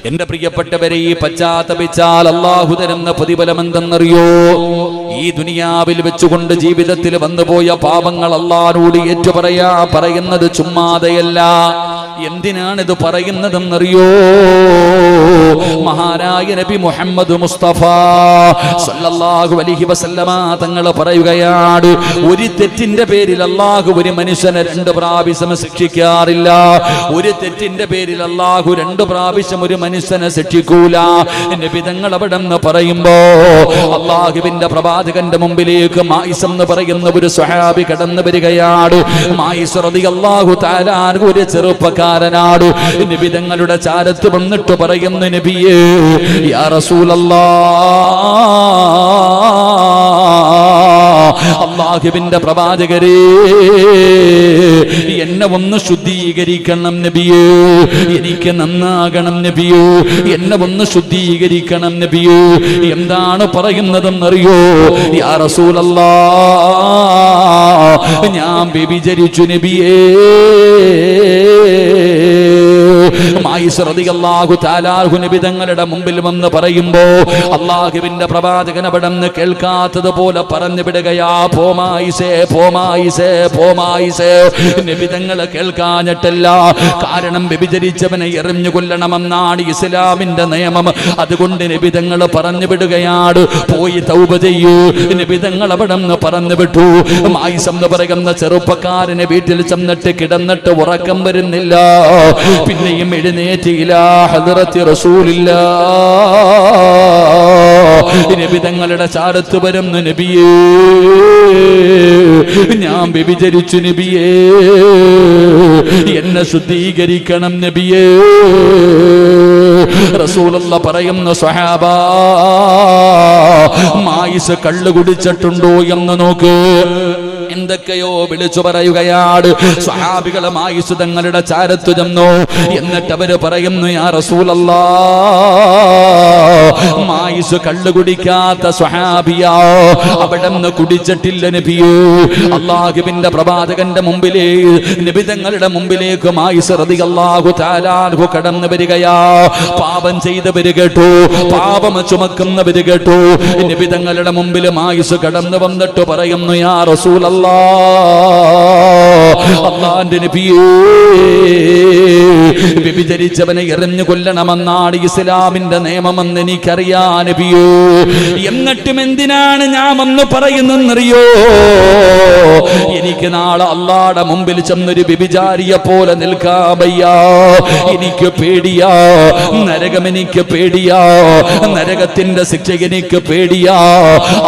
എന്റെ പ്രിയപ്പെട്ടവരെ, ഈ പശ്ചാത്തപിച്ചാൽ അള്ളാഹു തരുന്ന പ്രതിഫലം എന്തെന്നറിയോ? ഈ ദുനിയാവിൽ വെച്ചുകൊണ്ട് ജീവിതത്തിൽ വന്നുപോയ പാപങ്ങൾ അള്ളാഹുവോട് പറയുന്നത് ചുമ്മാതെയല്ല. എന്തിനാണിത് പറയുന്നതെന്നറിയോ? മഹാനായ നബി മുഹമ്മദ് മുസ്തഫ സല്ലല്ലാഹു അലൈഹി വസല്ലമ തങ്ങൾ പറയുകയാണ്, ഒരു തെറ്റിന്റെ പേരിൽ അള്ളാഹു ഒരു മനുഷ്യനെ 2 പ്രാവശ്യം ശിക്ഷിക്കാറില്ല. ഒരു തെറ്റിന്റെ പേരിൽ അള്ളാഹു 2 പ്രാവശ്യം ഒരു മനുഷ്യനെ ശിക്ഷിക്കൂല. നബി തങ്ങൾ അവിടെ നിന്ന് പറയുമ്പോ അള്ളാഹുവിന്റെ പ്രവാചകന്റെ മുമ്പിലേക്ക് മായിസ് എന്ന് പറയുന്ന ഒരു സ്വഹാബി കടന്നു വരികയാണ്. മായിസ് റളിയല്ലാഹു തആല ഒരു ചെറുപ്പക്കാരനാണ്. നബി തങ്ങളുടെ ചാരത്ത് വന്നിട്ട് പറയുന്നു, നബിയേ, യാ റസൂലല്ലാഹ്, അല്ലാഹുവിന്റെ പ്രവാചകരേ, എന്നെ ഒന്ന് ശുദ്ധീകരിക്കണം നബിയേ, എനിക്ക് നന്നാകണം നബിയേ, എന്നെ ഒന്ന് ശുദ്ധീകരിക്കണം നബിയേ. എന്താണ് പറയുന്നതെന്നറിയോ? യാ റസൂലല്ലാഹ്, ഞാൻ വ്യഭിചരിച്ചു നബിയേ. മായിസ് റളിയല്ലാഹു തആല നബി തങ്ങളുടെ മുമ്പിൽ വന്ന് പറയുമ്പോ അല്ലാഹുവിന്റെ പ്രവാചകൻ അവിടുന്ന് കേൾക്കാത്തതുപോലെ പറഞ്ഞു വിടുകയാ, പോമായിസേ പോമായിസേ പോമായിസേ. നബി തങ്ങൾ കേൾക്കാഞ്ഞിട്ടല്ല, കാരണം വ്യഭിചരിച്ചവനെ എറിഞ്ഞു കൊല്ലണമെന്നാണ് ഇസ്ലാമിന്റെ നിയമം. അതുകൊണ്ട് നബി തങ്ങൾ പറഞ്ഞു വിടുകയാണ്, പോയി തൗബ ചെയ്യൂ. നബി തങ്ങൾ അവിടുന്ന് പറഞ്ഞു വിട്ടു. മായിസ് എന്ന് പറയുന്ന ചെറുപ്പക്കാരനെ വീട്ടിൽ ചെന്നിട്ട് കിടന്നിട്ട് ഉറക്കം വരുന്നില്ല. പിന്നെയും എഴുന്നേറ്റ് ഇലാ ഹദ്റത്തി റസൂലില്ലാഹ്, നബി തങ്ങളുടെ ചാരത്ത് വരുന്നു, നബിയേ ഞാൻ വ്യഭിചരിച്ചു, നബിയേ എന്നെ ശുദ്ധീകരിക്കണം നബിയേ. റസൂലുള്ളാഹി പറയുന്നു, സ്വഹാബാ മായിസ് കള്ളു കുടിച്ചിട്ടുണ്ടോ എന്ന് നോക്ക്. എന്തൊക്കെയോ വിളിച്ചു പറയുകയാണ്. സ്വഹാബികളെ മായിസ് തങ്ങളുടെ ചാരത്തു ചെന്നു. എന്നിട്ട് അവര് പറയുന്നു, യാ റസൂലല്ലാഹ്, മായിസ് കള്ളു കുടിക്കാത്ത സ്വഹാബിയാ, അവിടെന്ന് കുടിച്ചിട്ടില്ല നബിയേ. അല്ലാഹുവിന്റെ പ്രവാചകന്റെ മുമ്പിലേ നബി തങ്ങളുടെ മുമ്പിലേക്ക് മായിസ് റളിയല്ലാഹു തആല അൻഹു കടന്നു വരികയാ. പാപം ചെയ്തവര് കേട്ടു, പാപം ചുമക്കുന്നവര് കേട്ടു. നബി തങ്ങളുടെ മുമ്പിൽ മായിസ് കടന്നു വന്നിട്ട് പറയുന്നു, യാ റസൂലല്ലാഹ്, അല്ലാഹുവിന്റെ നബിയേ വ്യഭിചരിച്ചവനെ എറിഞ്ഞു കൊല്ലണമെന്നാണ് ഇസ്ലാമിന്റെ നിയമമെന്ന് എനിക്കറിയാ നബിയേ. എന്നിട്ടും എന്തിനാണ് ഞാൻ ഒന്ന് പറയുന്നറിയോ? എനിക്ക് നാളെ അല്ലാഹുവിന്റെ മുമ്പിൽ ചെന്നൊരു വ്യഭിചാരിയെ പോലെ നിൽക്കാൻ വയ്യാ. എനിക്ക് പേടിയാ, നരകം എനിക്ക് പേടിയാ, നരകത്തിന്റെ ശിക്ഷ എനിക്ക് പേടിയാ.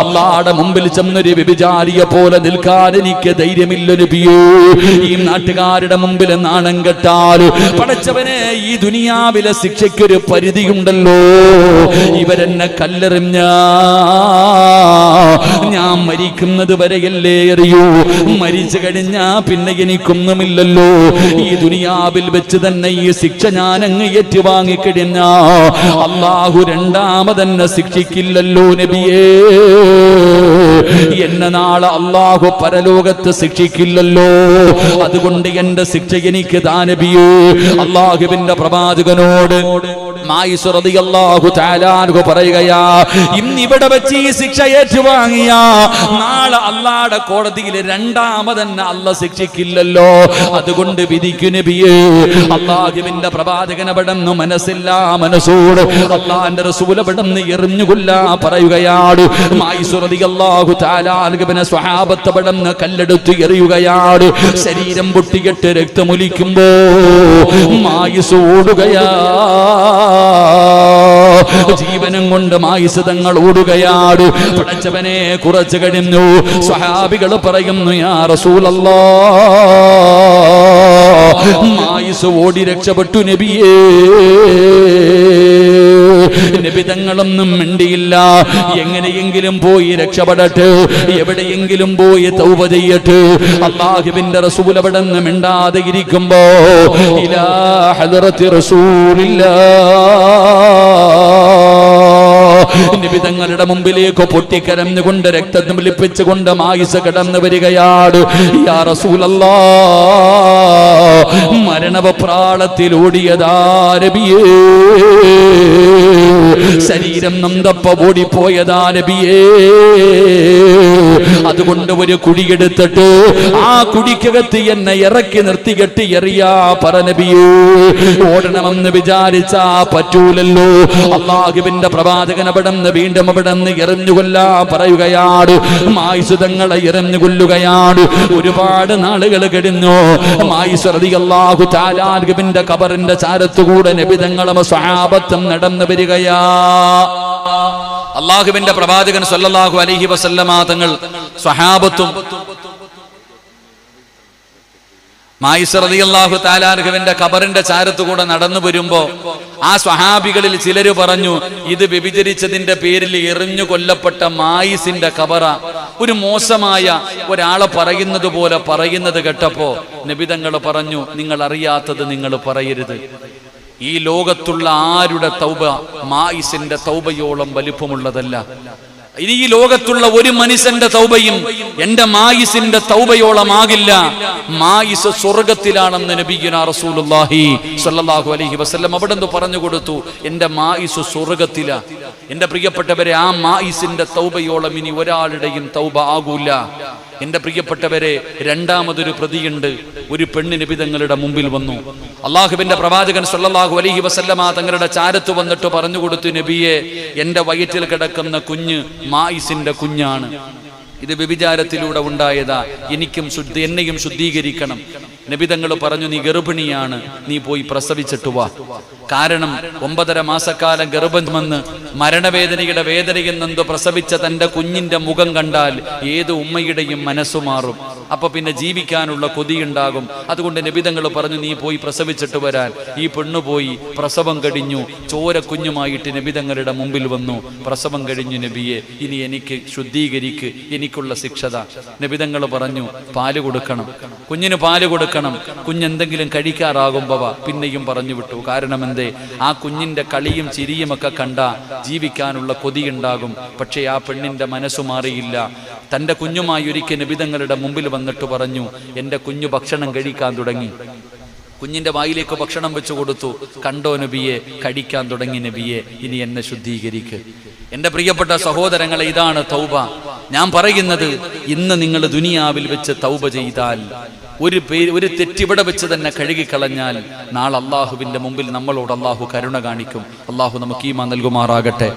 അല്ലാഹുവിന്റെ മുമ്പിൽ ചെന്നൊരു വ്യഭിചാരിയെ പോലെ നിൽക്കാൻ എനിക്ക് ധൈര്യമില്ല നബിയേ. ഈ നാട്ടുകാരുടെ മുമ്പിൽ നാണം കെട്ടാൽ പടച്ചവനെ, ഈ ദുനിയാവിലെ ശിക്ഷയ്ക്കൊരു പരിധിയുണ്ടല്ലോ. ഇവരെന്നെ കല്ലെറിഞ്ഞ ഞാൻ മരിക്കുന്നത് വരെയല്ലേ അറിയൂ. മരിച്ചു കഴിഞ്ഞാ പിന്നെ എനിക്കൊന്നുമില്ലല്ലോ. ഈ ദുനിയാവിൽ വെച്ച് തന്നെ ഈ ശിക്ഷ ഞാൻ അങ്ങ് ഏറ്റുവാങ്ങിക്കഴിഞ്ഞ അല്ലാഹു രണ്ടാമതെന്നെ ശിക്ഷിക്കില്ലല്ലോ നബിയേ. എന്നെ നാളെ അല്ലാഹു പരലോകത്ത് ശിക്ഷിക്കില്ലല്ലോ. അതുകൊണ്ട് എന്റെ ശിക്ഷ എനിക്ക് താ നബിയേ. അല്ലാഹുവിന്റെ പ്രവാചകനോട് മായിസ് റളിയല്ലാഹു തആല അൻഹു പറയുകയാ, ഇന്നിവിടെ വെച്ച് ഈ ശിക്ഷ ഏറ്റുവാങ്ങിയ നാളെ അല്ലാഹുവിന്റെ കോടതിയിൽ രണ്ടാമതെന്നെ അല്ലാഹു ശിക്ഷിക്കില്ലല്ലോ. അതുകൊണ്ട് വിധിക്കു നബിയേ. അല്ലാഹുവിന്റെ പ്രവാചകൻ അവിടുന്ന് മനസ്സില്ലാ മനസ്സോട് അല്ലാഹുവിന്റെ റസൂൽ അവിടുന്ന് എറിഞ്ഞുകൊല്ലാ പറയുകയാണ്. മായിസ് റളിയല്ലാഹു തആല അൻഹുവിനെ സ്വഹാബത്ത് അവിടുന്ന് കല്ലെടുത്ത് എറിയുകയാണ്. ശരീരം പൊട്ടിയിട്ട് രക്തമൊലിക്കുമ്പോ മായിസ് ഓടുകയാ. ജീവനും കൊണ്ട് മായിസ് തങ്ങൾ ഓടുകയാണ്. പടച്ചവനെ, കുറച്ചു കഴിഞ്ഞു സ്വഹാബികൾ പറയുന്നു, യാ റസൂലല്ലാഹ്, മായിസ് ഓടി രക്ഷപ്പെട്ടു നബിയേ. നബി തങ്ങളൊന്നും മിണ്ടിയില്ല. എങ്ങനെയെങ്കിലും പോയി രക്ഷപ്പെടട്ടെ, എവിടെയെങ്കിലും പോയി തൗബ ചെയ്യട്ടെ. അല്ലാഹുവിന്റെ റസൂൽ അവിടെ നിന്ന് മിണ്ടാതെ ഇരിക്കുമ്പോ ഇലാ ഹദ്റത്തി റസൂലില്ലാഹ്, നബി തങ്ങളുടെ മുമ്പിലേക്ക് പൊട്ടിക്കരഞ്ഞുകൊണ്ട് രക്തം ഒലിപ്പിച്ചുകൊണ്ട് മായിസ് കടന്നു വരികയാണ്. യാ റസൂലല്ലാഹ്, മരണവപ്രാളത്തിൽ ഓടിയതാ നബിയേ. ശരീരം നൊന്തപ്പ ഓടിപ്പോയതാ നബിയേ. അതുകൊണ്ട് ഒരു കുടിയെടുത്തിട്ട് ആ കുടിക്കകത്ത് എന്നെ ഇറക്കി നിർത്തികെട്ടി എറിയാ പറ നബിയേ. ഓടണമെന്ന് വിചാരിച്ചാ പറ്റൂലല്ലോ. അല്ലാഹുവിന്റെ പ്രവാചകൻ അവിടുന്ന് വീണ്ടും അവിടുന്ന് എറിഞ്ഞുകൊല്ലാ പറയുകയാണ്. മായിസ് തങ്ങളെ എറിഞ്ഞുകൊല്ലുകയാണ്. ഒരുപാട് നാളുകൾ കഴിഞ്ഞു. മായിസ് റളിയല്ലാഹു തആല അൻഹുവിന്റെ ഖബറിന്റെ ചാരത്തുകൂടെ നബി തങ്ങളും സ്വഹാബത്തും നടന്നു വരികയാ. അല്ലാഹുവിന്റെ പ്രവാചകൻ സല്ലല്ലാഹു അലൈഹി വസല്ലമ തങ്ങൾ സ്വഹാബത്തും മായിസ് റളിയല്ലാഹു തആല അൻഹുവിന്റെ ഖബറിന്റെ ചാരത്തുകൂടെ നടന്നു വരുമ്പോ ആ സ്വഹാബികളിൽ ചിലര് പറഞ്ഞു, ഇത് വ്യഭിചരിച്ചതിന്റെ പേരിൽ എറിഞ്ഞു കൊല്ലപ്പെട്ട മായിസിന്റെ ഖബറ. ഒരു മോശമായ ഒരാളെ പറയുന്നത് പോലെ പറയുന്നത് കേട്ടപ്പോ നബി തങ്ങൾ പറഞ്ഞു, നിങ്ങൾ അറിയാത്തത് നിങ്ങൾ പറയരുത്. ഈ ലോകത്തുള്ള ആരുടെ തൗബ മായിസിന്റെ തൗബയോളം വലിപ്പമുള്ളതല്ല. ഇനി ഈ ലോകത്തുള്ള ഒരു മനുഷ്യന്റെ തൗബയും എന്റെ മായിസിന്റെ തൗബയോളമാകില്ല. മായിസ് സ്വർഗത്തിലാണെന്ന് നബിയുനാ റസൂലുള്ളാഹി സ്വല്ലല്ലാഹു അലൈഹി വസല്ലം അവിടെന്ന് പറഞ്ഞു കൊടുത്തു. എന്റെ മായിസ് സ്വർഗത്തിലാ. എന്റെ പ്രിയപ്പെട്ടവരെ, ആ മായിസിന്റെ തൗബയോളം ഇനി ഒരാളുടെയും തൗബ ആകൂല. എന്റെ പ്രിയപ്പെട്ടവരെ, രണ്ടാമതൊരു പ്രതിയുണ്ട്. ഒരു പെണ്ണ് നബി തങ്ങളുടെ മുമ്പിൽ വന്നു. അള്ളാഹുവിന്റെ പ്രവാചകൻ സ്വല്ലല്ലാഹു അലൈഹി വസല്ലമ തങ്ങളുടെ ചാരത്ത് വന്നിട്ട് പറഞ്ഞു കൊടുത്തു, നബിയെ, എന്റെ വയറ്റിൽ കിടക്കുന്ന കുഞ്ഞ് മായിസിന്റെ കുഞ്ഞാണ്. ഇത് വ്യഭിചാരത്തിലൂടെ ഉണ്ടായതാ. എന്നെയും ശുദ്ധീകരിക്കണം. നബി തങ്ങൾ പറഞ്ഞു, നീ ഗർഭിണിയാണ്, നീ പോയി പ്രസവിച്ചിട്ട് വാ. കാരണം 9.5 മാസക്കാലം ഗർഭം വന്ന് മരണവേദനയുടെ വേദനയിൽ നിന്ന് പ്രസവിച്ച തന്റെ കുഞ്ഞിന്റെ മുഖം കണ്ടാൽ ഏത് ഉമ്മയുടെയും മനസ്സു മാറും. അപ്പൊ പിന്നെ ജീവിക്കാനുള്ള കൊതിയുണ്ടാകും. അതുകൊണ്ട് നബി തങ്ങൾ പറഞ്ഞു, നീ പോയി പ്രസവിച്ചിട്ട് വരാൻ. ഈ പെണ്ണു പോയി. പ്രസവം കഴിഞ്ഞു. ചോര കുഞ്ഞുമായിട്ട് നബി തങ്ങളുടെ മുമ്പിൽ വന്നു. പ്രസവം കഴിഞ്ഞു നബിയെ, ഇനി എനിക്ക് ശുദ്ധീകരിക്ക്, എനിക്കുള്ള ശിക്ഷത. നബി തങ്ങൾ പറഞ്ഞു, പാല് കൊടുക്കണം, കുഞ്ഞിന് പാല് കൊടുക്കണം. കുഞ്ഞെന്തെങ്കിലും കഴിക്കാറാകുമ്പവ പിന്നെയും പറഞ്ഞു വിട്ടു. കാരണം എന്തേ? ആ കുഞ്ഞിന്റെ കളിയും ചിരിയും ഒക്കെ കണ്ട ജീവിക്കാനുള്ള കൊതിയുണ്ടാകും. പക്ഷേ ആ പെണ്ണിന്റെ മനസ്സു മാറിയില്ല. തന്റെ കുഞ്ഞുമായി ഒരിക്കൽ നബി തങ്ങളുടെ മുമ്പിൽ വന്നിട്ട് പറഞ്ഞു, എന്റെ കുഞ്ഞു ഭക്ഷണം കഴിക്കാൻ തുടങ്ങി. കുഞ്ഞിന്റെ വായിലേക്ക് ഭക്ഷണം വെച്ചു കൊടുത്തു. കണ്ടോ നബിയെ, കഴിക്കാൻ തുടങ്ങി നബിയെ, ഇനി എന്നെ ശുദ്ധീകരിക്ക്. എന്റെ പ്രിയപ്പെട്ട സഹോദരങ്ങളെ, ഇതാണ് തൗബ. ഞാൻ പറയുന്നത്, ഇന്ന് നിങ്ങൾ ദുനിയാവിൽ വെച്ച് തൗബ ചെയ്താൽ, ഒരു തെറ്റിവിടെ വെച്ച് തന്നെ കഴുകിക്കളഞ്ഞാൽ, നാളെ അള്ളാഹുവിന്റെ മുമ്പിൽ നമ്മളോട് അള്ളാഹു കരുണ കാണിക്കും. അള്ളാഹു നമുക്ക് ഈമാൻ നൽകുമാറാകട്ടെ.